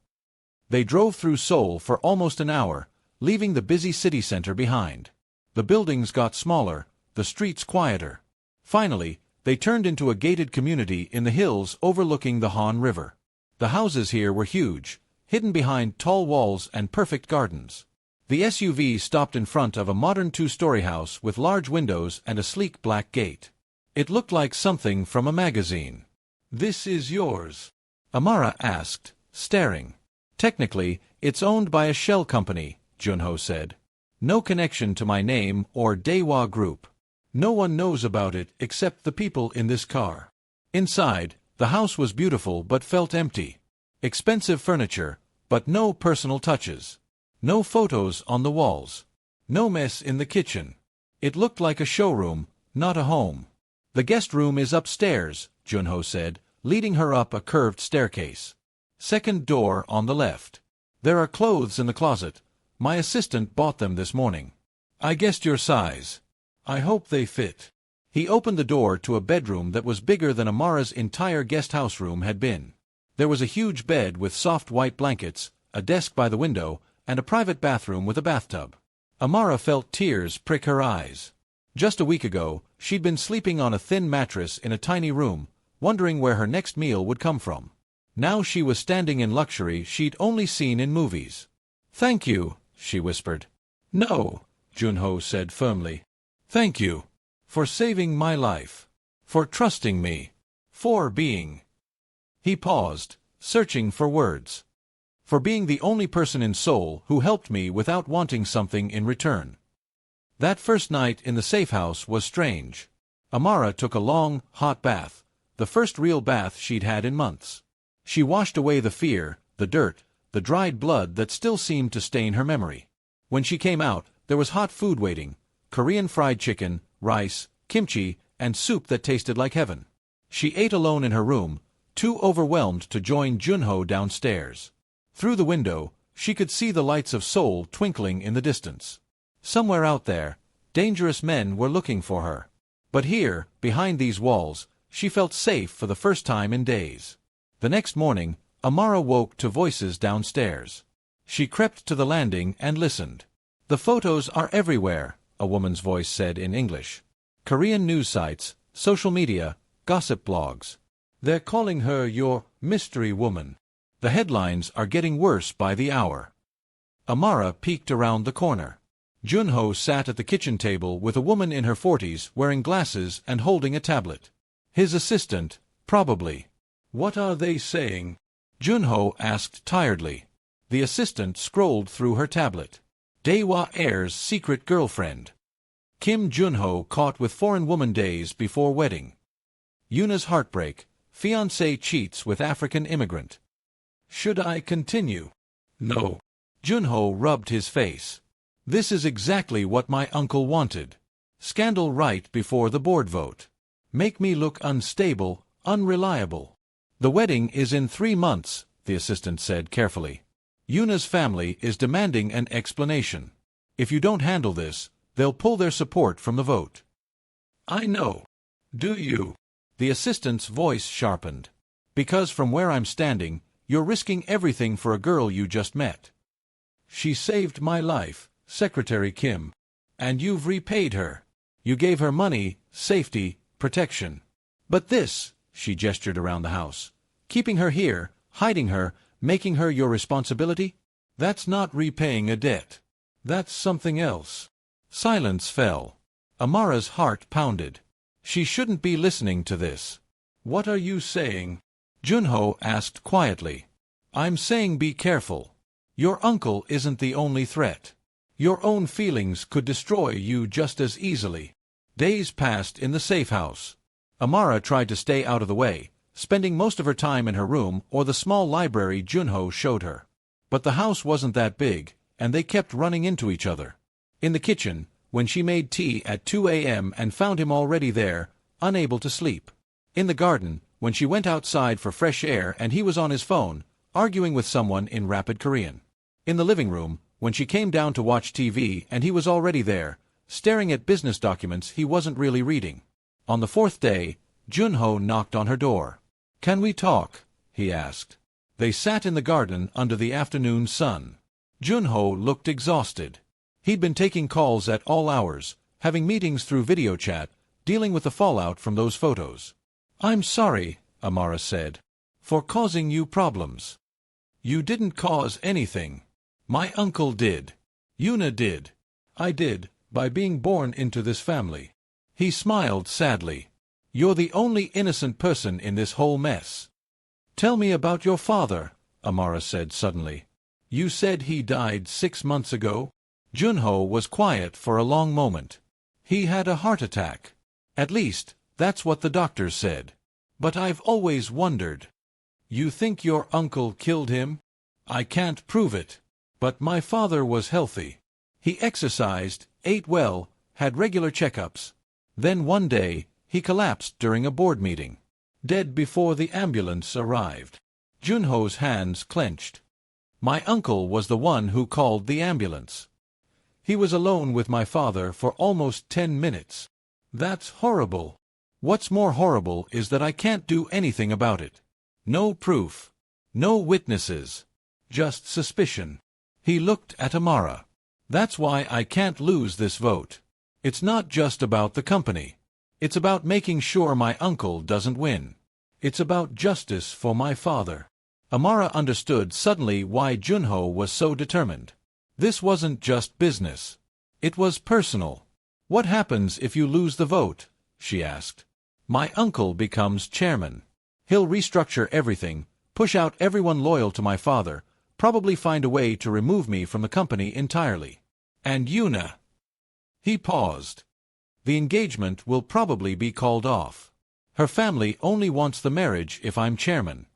They drove through Seoul for almost an hour, leaving the busy city center behind. The buildings got smaller, the streets quieter. Finally, they turned into a gated community in the hills overlooking the Han River. The houses here were huge, hidden behind tall walls and perfect gardens. The SUV stopped in front of a modern 2-story house with large windows and a sleek black gate. It looked like something from a magazine. "This is yours?" Amara asked, staring. "Technically, it's owned by a shell company," Joonho said. "No connection to my name or Daewoo Group. No one knows about it except the people in this car." Inside, the house was beautiful but felt empty. Expensive furniture, but no personal touches. No photos on the walls. No mess in the kitchen. It looked like a showroom, not a home. "The guest room is upstairs," Joonho said, leading her up a curved staircase. "Second door on the left. There are clothes in the closet. My assistant bought them this morning. I guessed your size. I hope they fit." He opened the door to a bedroom that was bigger than Amara's entire guest house room had been. There was a huge bed with soft white blankets, a desk by the window, and a private bathroom with a bathtub. Amara felt tears prick her eyes. Just a week ago, she'd been sleeping on a thin mattress in a tiny room, wondering where her next meal would come from. Now she was standing in luxury she'd only seen in movies. "Thank you," she whispered. "No," Joonho said firmly. "Thank you. For saving my life. For trusting me. For being—" He paused, searching for words. "For being the only person in Seoul who helped me without wanting something in return." That first night in the safe house was strange. Amara took a long, hot bath, the first real bath she'd had in months. She washed away the fear, the dirt, the dried blood that still seemed to stain her memory. When she came out, there was hot food waiting: Korean fried chicken, rice, kimchi, and soup that tasted like heaven. She ate alone in her room, too overwhelmed to join Joonho downstairs. Through the window, she could see the lights of Seoul twinkling in the distance. Somewhere out there, dangerous men were looking for her. But here, behind these walls, she felt safe for the first time in days. The next morning, Amara woke to voices downstairs. She crept to the landing and listened. "The photos are everywhere," a woman's voice said in English. "Korean news sites, social media, gossip blogs. They're calling her your mystery woman. The headlines are getting worse by the hour." Amara peeked around the corner. Joonho sat at the kitchen table with a woman in her 40s wearing glasses and holding a tablet. His assistant, probably. "What are they saying?" Joonho asked tiredly. The assistant scrolled through her tablet. Daewoo heir's secret girlfriend. Kim Joonho caught with foreign woman days before wedding. Yuna's heartbreak. Fiancé cheats with African immigrant. "Should I continue?" "No." Joonho rubbed his face. "This is exactly what my uncle wanted. Scandal right before the board vote. Make me look unstable, unreliable." "The wedding is in 3 months," the assistant said carefully. "Yuna's family is demanding an explanation. If you don't handle this, they'll pull their support from the vote." "I know. Do you?" The assistant's voice sharpened. "Because from where I'm standing, You're risking everything for a girl you just met. She saved my life, Secretary Kim. And you've repaid her. You gave her money, safety, protection. But this, she gestured around the house, keeping her here, hiding her, making her your responsibility? That's not repaying a debt. That's something else. Silence fell. Amara's heart pounded. She shouldn't be listening to this. What are you saying? Joonho asked quietly. I'm saying be careful. Your uncle isn't the only threat. Your own feelings could destroy you just as easily. Days passed in the safe house. Amara tried to stay out of the way, spending most of her time in her room or the small library Joonho showed her. But the house wasn't that big, and they kept running into each other. In the kitchen, when she made tea at 2 a.m. and found him already there, unable to sleep. In the garden, when she went outside for fresh air and he was on his phone, arguing with someone in rapid Korean. In the living room, when she came down to watch TV and he was already there, staring at business documents he wasn't really reading. On the fourth day, Joonho knocked on her door. Can we talk? He asked. They sat in the garden under the afternoon sun. Joonho looked exhausted. He'd been taking calls at all hours, having meetings through video chat, dealing with the fallout from those photos. I'm sorry, Amara said, for causing you problems. You didn't cause anything. My uncle did. Yuna did. I did, by being born into this family. He smiled sadly. You're the only innocent person in this whole mess. Tell me about your father, Amara said suddenly. You said he died 6 months ago? Joonho was quiet for a long moment. He had a heart attack. At least, that's what the doctors said. But I've always wondered. You think your uncle killed him? I can't prove it. But my father was healthy. He exercised, ate well, had regular checkups. Then one day, he collapsed during a board meeting. Dead before the ambulance arrived. Joonho's hands clenched. My uncle was the one who called the ambulance. He was alone with my father for almost 10 minutes. That's horrible. What's more horrible is that I can't do anything about it. No proof. No witnesses. Just suspicion. He looked at Amara. That's why I can't lose this vote. It's not just about the company. It's about making sure my uncle doesn't win. It's about justice for my father. Amara understood suddenly why Joonho was so determined. This wasn't just business. It was personal. What happens if you lose the vote? She asked. My uncle becomes chairman. He'll restructure everything, push out everyone loyal to my father, probably find a way to remove me from the company entirely. And Yuna. He paused. The engagement will probably be called off. Her family only wants the marriage if I'm chairman.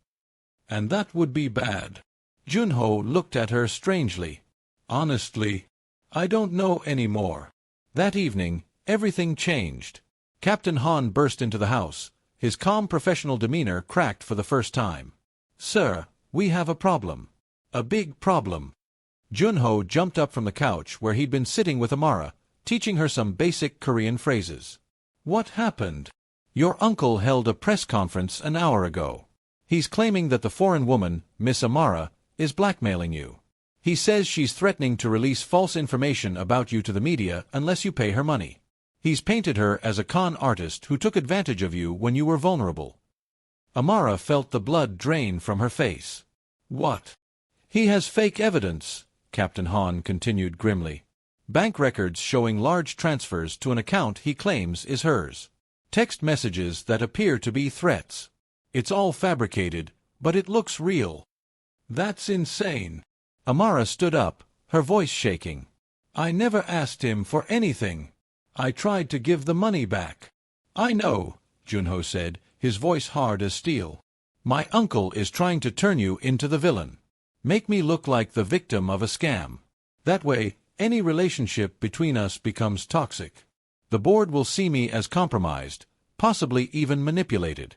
And that would be bad. Joonho looked at her strangely. Honestly, I don't know anymore. That evening, everything changed. Captain Han burst into the house. His calm professional demeanor cracked for the first time. Sir, we have a problem. A big problem. Joonho jumped up from the couch where he'd been sitting with Amara, teaching her some basic Korean phrases. What happened? Your uncle held a press conference an hour ago. He's claiming that the foreign woman, Miss Amara, is blackmailing you. He says she's threatening to release false information about you to the media unless you pay her money. He's painted her as a con artist who took advantage of you when you were vulnerable. Amara felt the blood drain from her face. What? He has fake evidence, Captain Han continued grimly. Bank records showing large transfers to an account he claims is hers. Text messages that appear to be threats. It's all fabricated, but it looks real. That's insane. Amara stood up, her voice shaking. I never asked him for anything. I tried to give the money back. I know, Joonho said, his voice hard as steel. My uncle is trying to turn you into the villain. Make me look like the victim of a scam. That way, any relationship between us becomes toxic. The board will see me as compromised, possibly even manipulated.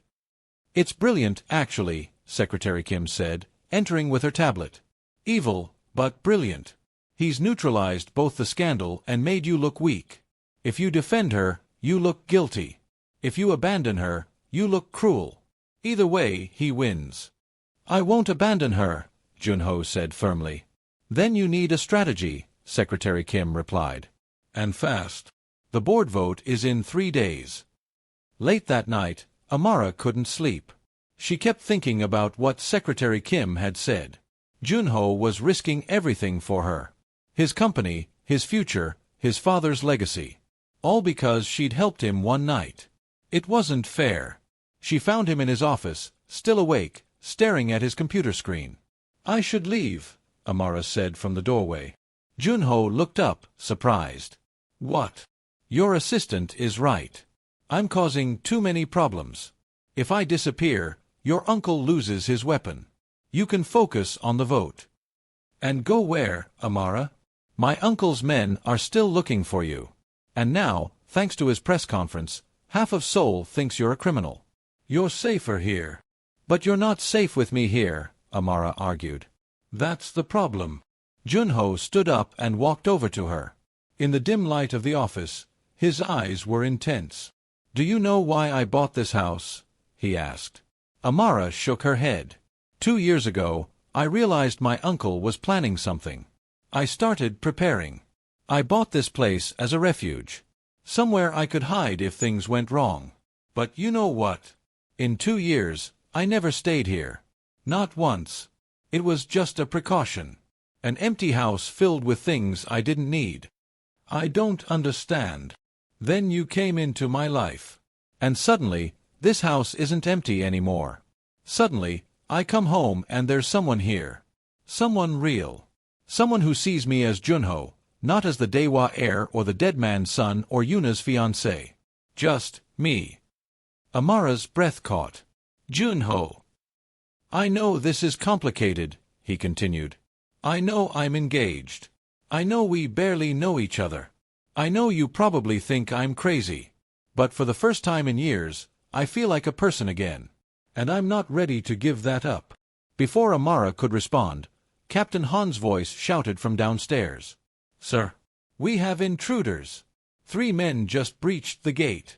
It's brilliant, actually, Secretary Kim said, entering with her tablet. Evil, but brilliant. He's neutralized both the scandal and made you look weak. If you defend her, you look guilty. If you abandon her, you look cruel. Either way, he wins. I won't abandon her, Joonho said firmly. Then you need a strategy, Secretary Kim replied. And fast. The board vote is in 3 days. Late that night, Amara couldn't sleep. She kept thinking about what Secretary Kim had said. Joonho was risking everything for her. His company, his future, his father's legacy. All because she'd helped him one night. It wasn't fair. She found him in his office, still awake, staring at his computer screen. I should leave, Amara said from the doorway. Joonho looked up, surprised. What? Your assistant is right. I'm causing too many problems. If I disappear, your uncle loses his weapon. You can focus on the vote. And go where, Amara? My uncle's men are still looking for you. And now, thanks to his press conference, half of Seoul thinks you're a criminal. You're safer here. But you're not safe with me here, Amara argued. That's the problem. Joonho stood up and walked over to her. In the dim light of the office, his eyes were intense. Do you know why I bought this house? He asked. Amara shook her head. 2 years ago, I realized my uncle was planning something. I started preparing. I bought this place as a refuge. Somewhere I could hide if things went wrong. But you know what? In 2 years, I never stayed here. Not once. It was just a precaution. An empty house filled with things I didn't need. I don't understand. Then you came into my life. And suddenly, this house isn't empty anymore. Suddenly, I come home and there's someone here. Someone real. Someone who sees me as Joonho, not as the Daewha heir or the dead man's son or Yuna's fiancé. Just me. Amara's breath caught. Joonho. I know this is complicated, he continued. I know I'm engaged. I know we barely know each other. I know you probably think I'm crazy. But for the first time in years, I feel like a person again. And I'm not ready to give that up. Before Amara could respond, Captain Han's voice shouted from downstairs. Sir, we have intruders. 3 men just breached the gate.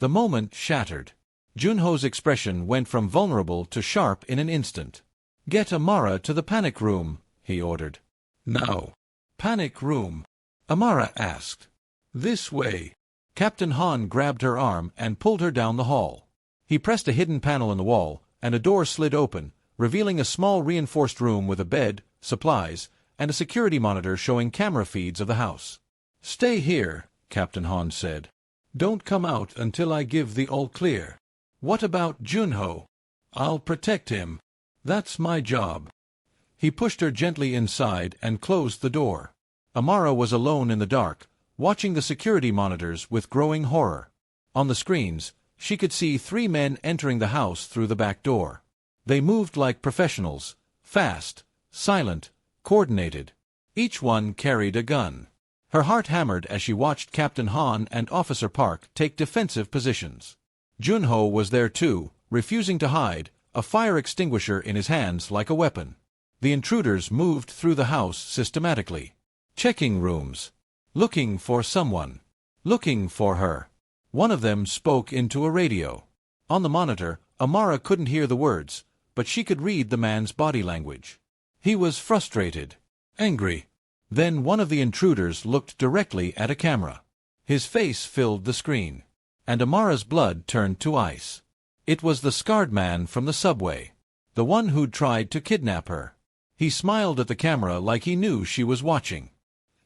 The moment shattered. Joonho's expression went from vulnerable to sharp in an instant. Get Amara to the panic room, he ordered. Now. Panic room? Amara asked. This way. Captain Han grabbed her arm and pulled her down the hall. He pressed a hidden panel in the wall, and a door slid open, revealing a small reinforced room with a bed, supplies, and a security monitor showing camera feeds of the house. Stay here, Captain Han said. Don't come out until I give the all-clear. What about Joonho? I'll protect him. That's my job. He pushed her gently inside and closed the door. Amara was alone in the dark, watching the security monitors with growing horror. On the screens, she could see 3 men entering the house through the back door. They moved like professionals, fast, silent, coordinated. Each one carried a gun. Her heart hammered as she watched Captain Han and Officer Park take defensive positions. Joonho was there too, refusing to hide, a fire extinguisher in his hands like a weapon. The intruders moved through the house systematically. Checking rooms. Looking for someone. Looking for her. One of them spoke into a radio. On the monitor, Amara couldn't hear the words, but she could read the man's body language. He was frustrated. Angry. Then one of the intruders looked directly at a camera. His face filled the screen. And Amara's blood turned to ice. It was the scarred man from the subway. The one who'd tried to kidnap her. He smiled at the camera like he knew she was watching.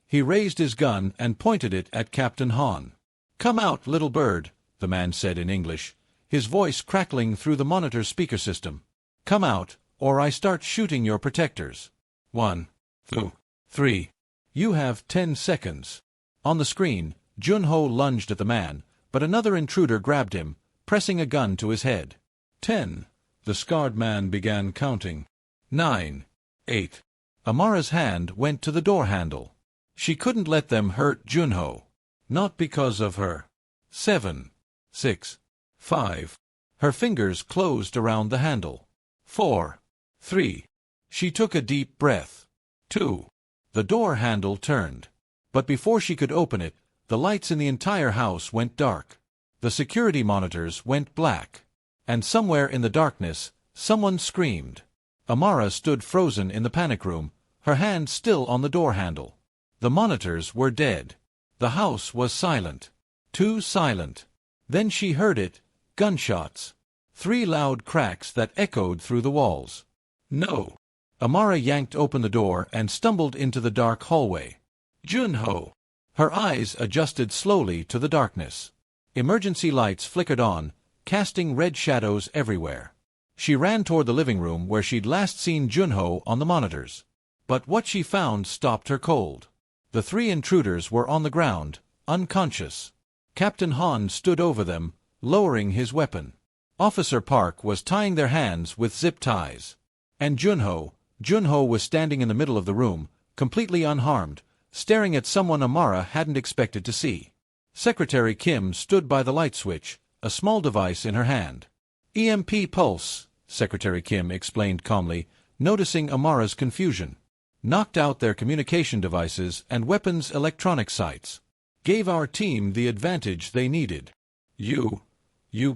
He raised his gun and pointed it at Captain Han. Come out, little bird, the man said in English, his voice crackling through the monitor speaker system. Come out, or I start shooting your protectors. 1, 2, 3. You have 10 seconds. On the screen, Joonho lunged at the man, but another intruder grabbed him, pressing a gun to his head. 10. The scarred man began counting. 9, 8. Amara's hand went to the door handle. She couldn't let them hurt Joonho. Not because of her. 7, 6, 5. Her fingers closed around the handle. 4, 3. She took a deep breath. 2. The door handle turned. But before she could open it, the lights in the entire house went dark. The security monitors went black. And somewhere in the darkness, someone screamed. Amara stood frozen in the panic room, her hand still on the door handle. The monitors were dead. The house was silent. Too silent. Then she heard it, gunshots. 3 loud cracks that echoed through the walls. No. Amara yanked open the door and stumbled into the dark hallway. Joonho. Her eyes adjusted slowly to the darkness. Emergency lights flickered on, casting red shadows everywhere. She ran toward the living room where she'd last seen Joonho on the monitors. But what she found stopped her cold. The 3 intruders were on the ground, unconscious. Captain Han stood over them, lowering his weapon. Officer Park was tying their hands with zip ties. And Joonho was standing in the middle of the room, completely unharmed, staring at someone Amara hadn't expected to see. Secretary Kim stood by the light switch, a small device in her hand. EMP pulse, Secretary Kim explained calmly, noticing Amara's confusion. Knocked out their communication devices and weapons electronic sites. Gave our team the advantage they needed. You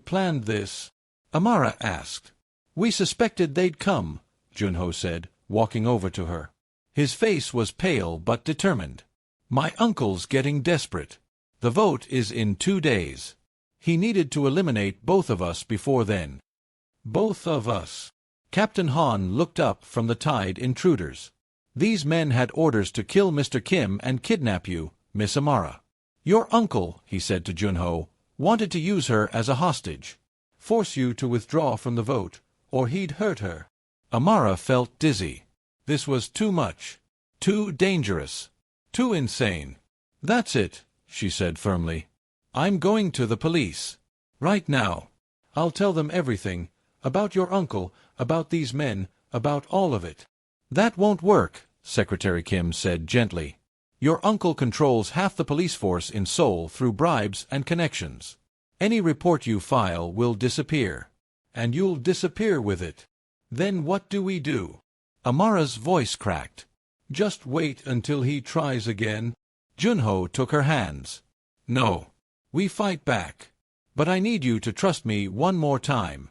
planned this? Amara asked. We suspected they'd come, Joonho said, walking over to her. His face was pale but determined. My uncle's getting desperate. The vote is in 2 days. He needed to eliminate both of us before then. Both of us. Captain Han looked up from the tied intruders. These men had orders to kill Mr. Kim and kidnap you, Miss Amara. Your uncle, he said to Joonho, wanted to use her as a hostage. Force you to withdraw from the vote, or he'd hurt her. Amara felt dizzy. This was too much. Too dangerous. Too insane. That's it, she said firmly. I'm going to the police. Right now. I'll tell them everything. About your uncle, about these men, about all of it. That won't work, Secretary Kim said gently. Your uncle controls half the police force in Seoul through bribes and connections. Any report you file will disappear. And you'll disappear with it. Then what do we do? Amara's voice cracked. Just wait until he tries again. Joonho took her hands. No. We fight back. But I need you to trust me one more time.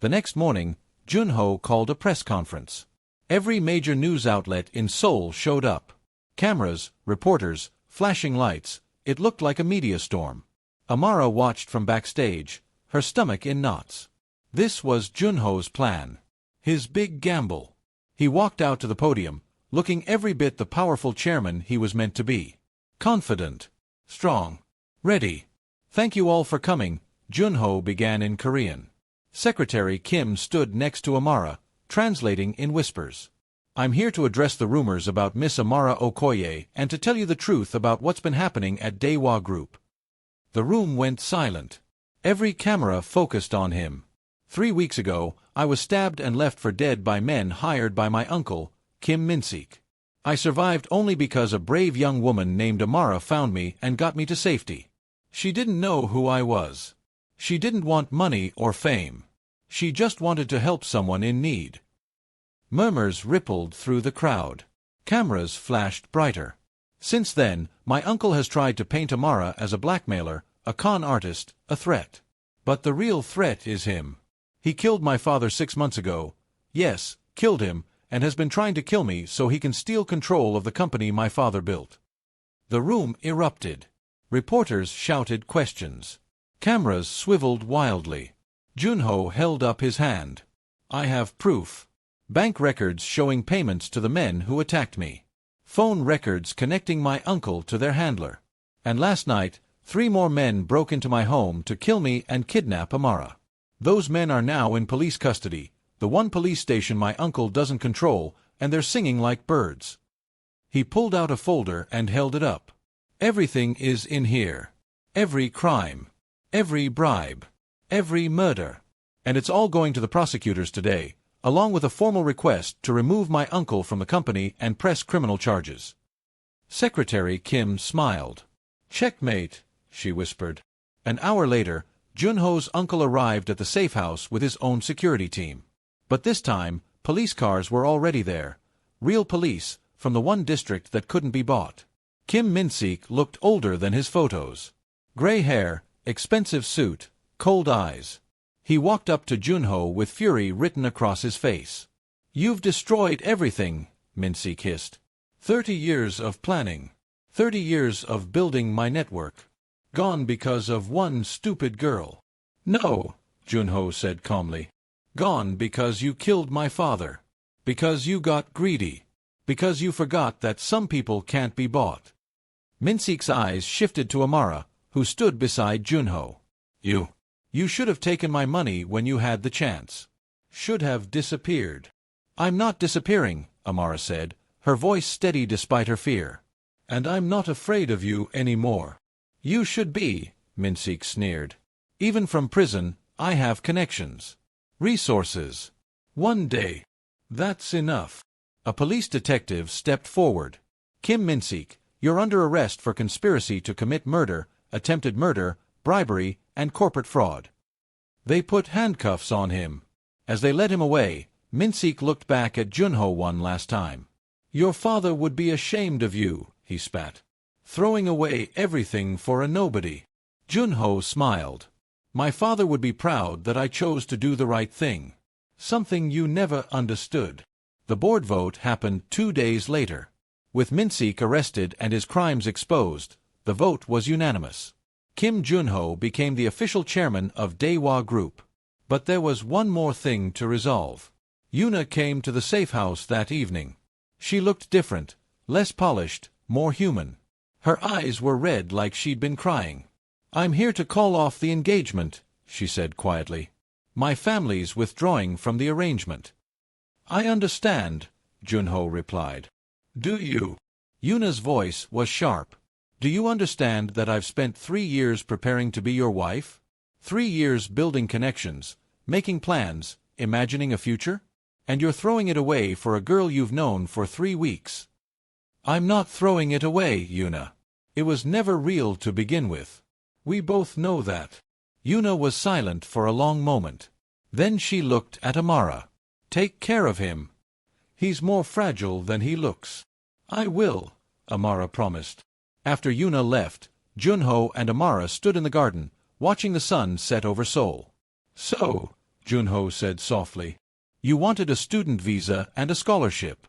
The next morning, Joonho called a press conference. Every major news outlet in Seoul showed up. Cameras, reporters, flashing lights. It looked like a media storm. Amara watched from backstage, her stomach in knots. This was Joonho's plan. His big gamble. He walked out to the podium, looking every bit the powerful chairman he was meant to be. Confident. Strong. Ready. Thank you all for coming, Joonho began in Korean. Secretary Kim stood next to Amara, translating in whispers. I'm here to address the rumors about Miss Amara Okoye and to tell you the truth about what's been happening at Daewha Group. The room went silent. Every camera focused on him. 3 weeks ago, I was stabbed and left for dead by men hired by my uncle, Kim Min-sik. I survived only because a brave young woman named Amara found me and got me to safety. She didn't know who I was. She didn't want money or fame. She just wanted to help someone in need. Murmurs rippled through the crowd. Cameras flashed brighter. Since then, my uncle has tried to paint Amara as a blackmailer, a con artist, a threat. But the real threat is him. He killed my father 6 months ago. Yes, killed him, and has been trying to kill me so he can steal control of the company my father built. The room erupted. Reporters shouted questions. Cameras swiveled wildly. Joonho held up his hand. I have proof. Bank records showing payments to the men who attacked me. Phone records connecting my uncle to their handler. And last night, 3 more men broke into my home to kill me and kidnap Amara. Those men are now in police custody, the one police station my uncle doesn't control, and they're singing like birds. He pulled out a folder and held it up. Everything is in here. Every crime. Every bribe. Every murder. And it's all going to the prosecutors today, along with a formal request to remove my uncle from the company and press criminal charges. Secretary Kim smiled. Checkmate, she whispered. An hour later, Joonho's uncle arrived at the safe house with his own security team. But this time, police cars were already there. Real police, from the one district that couldn't be bought. Kim Min-sik looked older than his photos. Gray hair, expensive suit, cold eyes. He walked up to Joonho with fury written across his face. You've destroyed everything, Min-sik hissed. 30 years of planning. 30 years of building my network. Gone because of one stupid girl. No, Joonho said calmly. Gone because you killed my father. Because you got greedy. Because you forgot that some people can't be bought. Min-sik's eyes shifted to Amara, who stood beside Joonho. You should have taken my money when you had the chance. Should have disappeared. I'm not disappearing, Amara said, her voice steady despite her fear. And I'm not afraid of you anymore. You should be, Min-sik sneered. Even from prison, I have connections. Resources. One day. That's enough. A police detective stepped forward. Kim Min-sik, you're under arrest for conspiracy to commit murder, attempted murder, bribery, and corporate fraud. They put handcuffs on him. As they led him away, Min-sik looked back at Joonho one last time. Your father would be ashamed of you, he spat. Throwing away everything for a nobody. Joonho smiled. My father would be proud that I chose to do the right thing. Something you never understood. The board vote happened 2 days later. With Min-sik arrested and his crimes exposed, the vote was unanimous. Kim Joonho became the official chairman of Daewoo Group. But there was one more thing to resolve. Yuna came to the safe house that evening. She looked different, less polished, more human. Her eyes were red like she'd been crying. I'm here to call off the engagement, she said quietly. My family's withdrawing from the arrangement. I understand, Joonho replied. Do you? Yuna's voice was sharp. Do you understand that I've spent 3 years preparing to be your wife? 3 years building connections, making plans, imagining a future? And you're throwing it away for a girl you've known for 3 weeks. I'm not throwing it away, Yuna. It was never real to begin with. We both know that. Yuna was silent for a long moment. Then she looked at Amara. Take care of him. He's more fragile than he looks. I will, Amara promised. After Yuna left, Joonho and Amara stood in the garden, watching the sun set over Seoul. So, Joonho said softly, you wanted a student visa and a scholarship.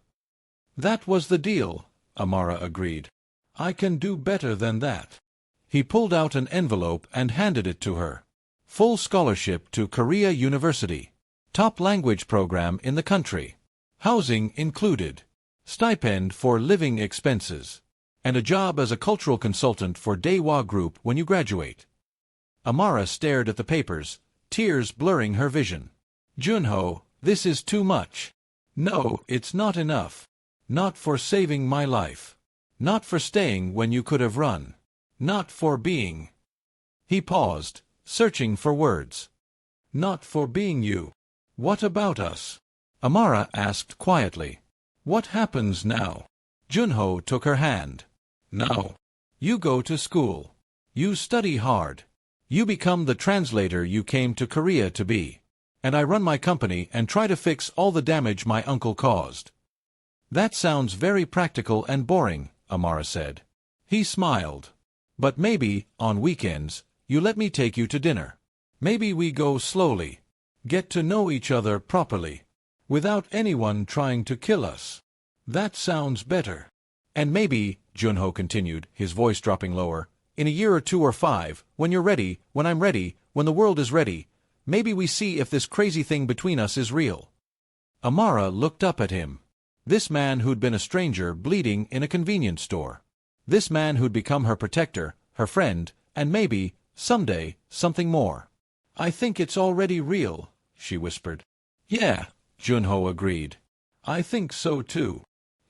That was the deal, Amara agreed. I can do better than that. He pulled out an envelope and handed it to her. Full scholarship to Korea University. Top language program in the country. Housing included. Stipend for living expenses. And a job as a cultural consultant for Daewoo Group when you graduate. Amara stared at the papers, tears blurring her vision. Joonho, this is too much. No, it's not enough. Not for saving my life. Not for staying when you could have run. Not for being. He paused, searching for words. Not for being you. What about us? Amara asked quietly. What happens now? Joonho took her hand. Now. You go to school. You study hard. You become the translator you came to Korea to be. And I run my company and try to fix all the damage my uncle caused. That sounds very practical and boring, Amara said. He smiled. But maybe, on weekends, you let me take you to dinner. Maybe we go slowly. Get to know each other properly. Without anyone trying to kill us. That sounds better. And maybe, Joonho continued, his voice dropping lower, in a year or 2 or 5, when you're ready, when I'm ready, when the world is ready, maybe we see if this crazy thing between us is real. Amara looked up at him. This man who'd been a stranger bleeding in a convenience store. This man who'd become her protector, her friend, and maybe, someday, something more. I think it's already real, she whispered. Yeah, Joonho agreed. I think so too.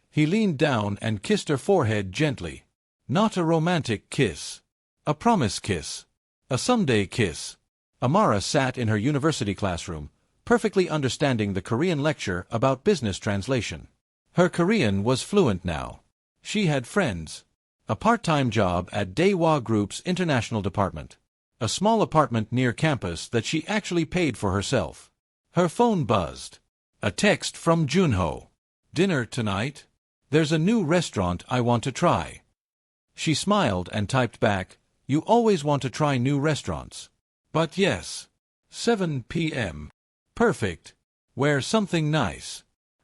He leaned down and kissed her forehead gently. Not a romantic kiss. A promise kiss. A someday kiss. Amara sat in her university classroom, perfectly understanding the Korean lecture about business translation. Her Korean was fluent now. She had friends. A part-time job at Daewoo Group's international department. A small apartment near campus that she actually paid for herself. Her phone buzzed. A text from Joonho. Dinner tonight? There's a new restaurant I want to try. She smiled and typed back, you always want to try new restaurants. But yes. 7 p.m. Perfect. Wear something nice.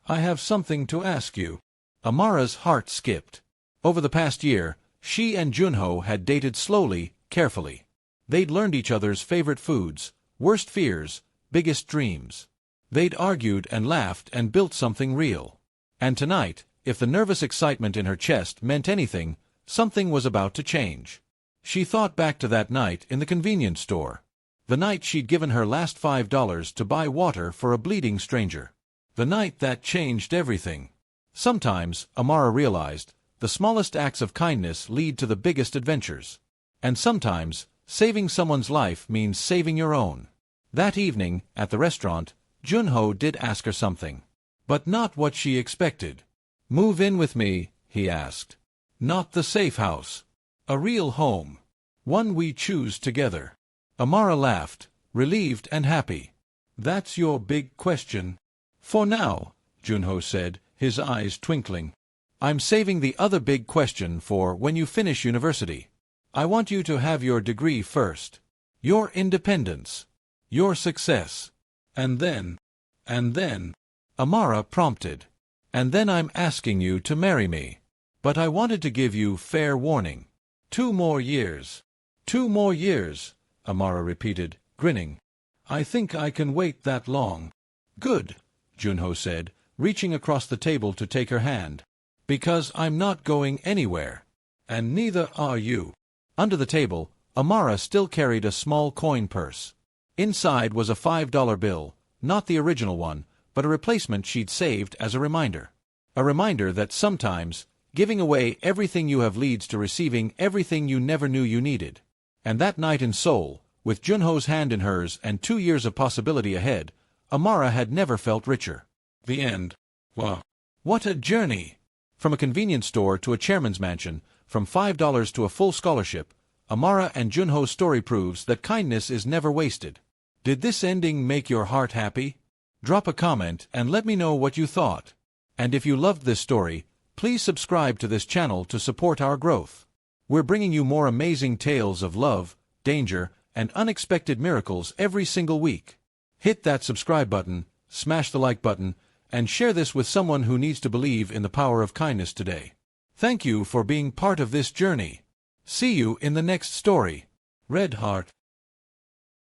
I have something to ask you. Amara's heart skipped. Over the past year, she and Joonho had dated slowly, carefully. They'd learned each other's favorite foods, worst fears, biggest dreams. They'd argued and laughed and built something real. And tonight, if the nervous excitement in her chest meant anything, something was about to change. She thought back to that night in the convenience store. The night she'd given her last $5 to buy water for a bleeding stranger. The night that changed everything. Sometimes, Amara realized, the smallest acts of kindness lead to the biggest adventures. And sometimes, saving someone's life means saving your own. That evening, at the restaurant, Joonho did ask her something. But not what she expected. "Move in with me," he asked. "Not the safe house. A real home. One we choose together." Amara laughed, relieved and happy. "That's your big question." "For now," Joonho said, his eyes twinkling. "I'm saving the other big question for when you finish university. I want you to have your degree first. Your independence. Your success. And then, Amara prompted. "And then I'm asking you to marry me. But I wanted to give you fair warning. 2 more years." "2 more years," Amara repeated, grinning. "I think I can wait that long." "Good," Joonho said, reaching across the table to take her hand. "Because I'm not going anywhere. And neither are you." Under the table, Amara still carried a small coin purse. Inside was a $5 bill, not the original one, but a replacement she'd saved as a reminder. A reminder that sometimes, giving away everything you have leads to receiving everything you never knew you needed. And that night in Seoul, with Joonho's hand in hers and 2 years of possibility ahead, Amara had never felt richer. The end. Wow. What a journey! From a convenience store to a chairman's mansion, from $5 to a full scholarship, Amara and Joonho's story proves that kindness is never wasted. Did this ending make your heart happy? Drop a comment and let me know what you thought. And if you loved this story, please subscribe to this channel to support our growth. We're bringing you more amazing tales of love, danger, and unexpected miracles every single week. Hit that subscribe button, smash the like button, and share this with someone who needs to believe in the power of kindness today. Thank you for being part of this journey. See you in the next story. Red Heart.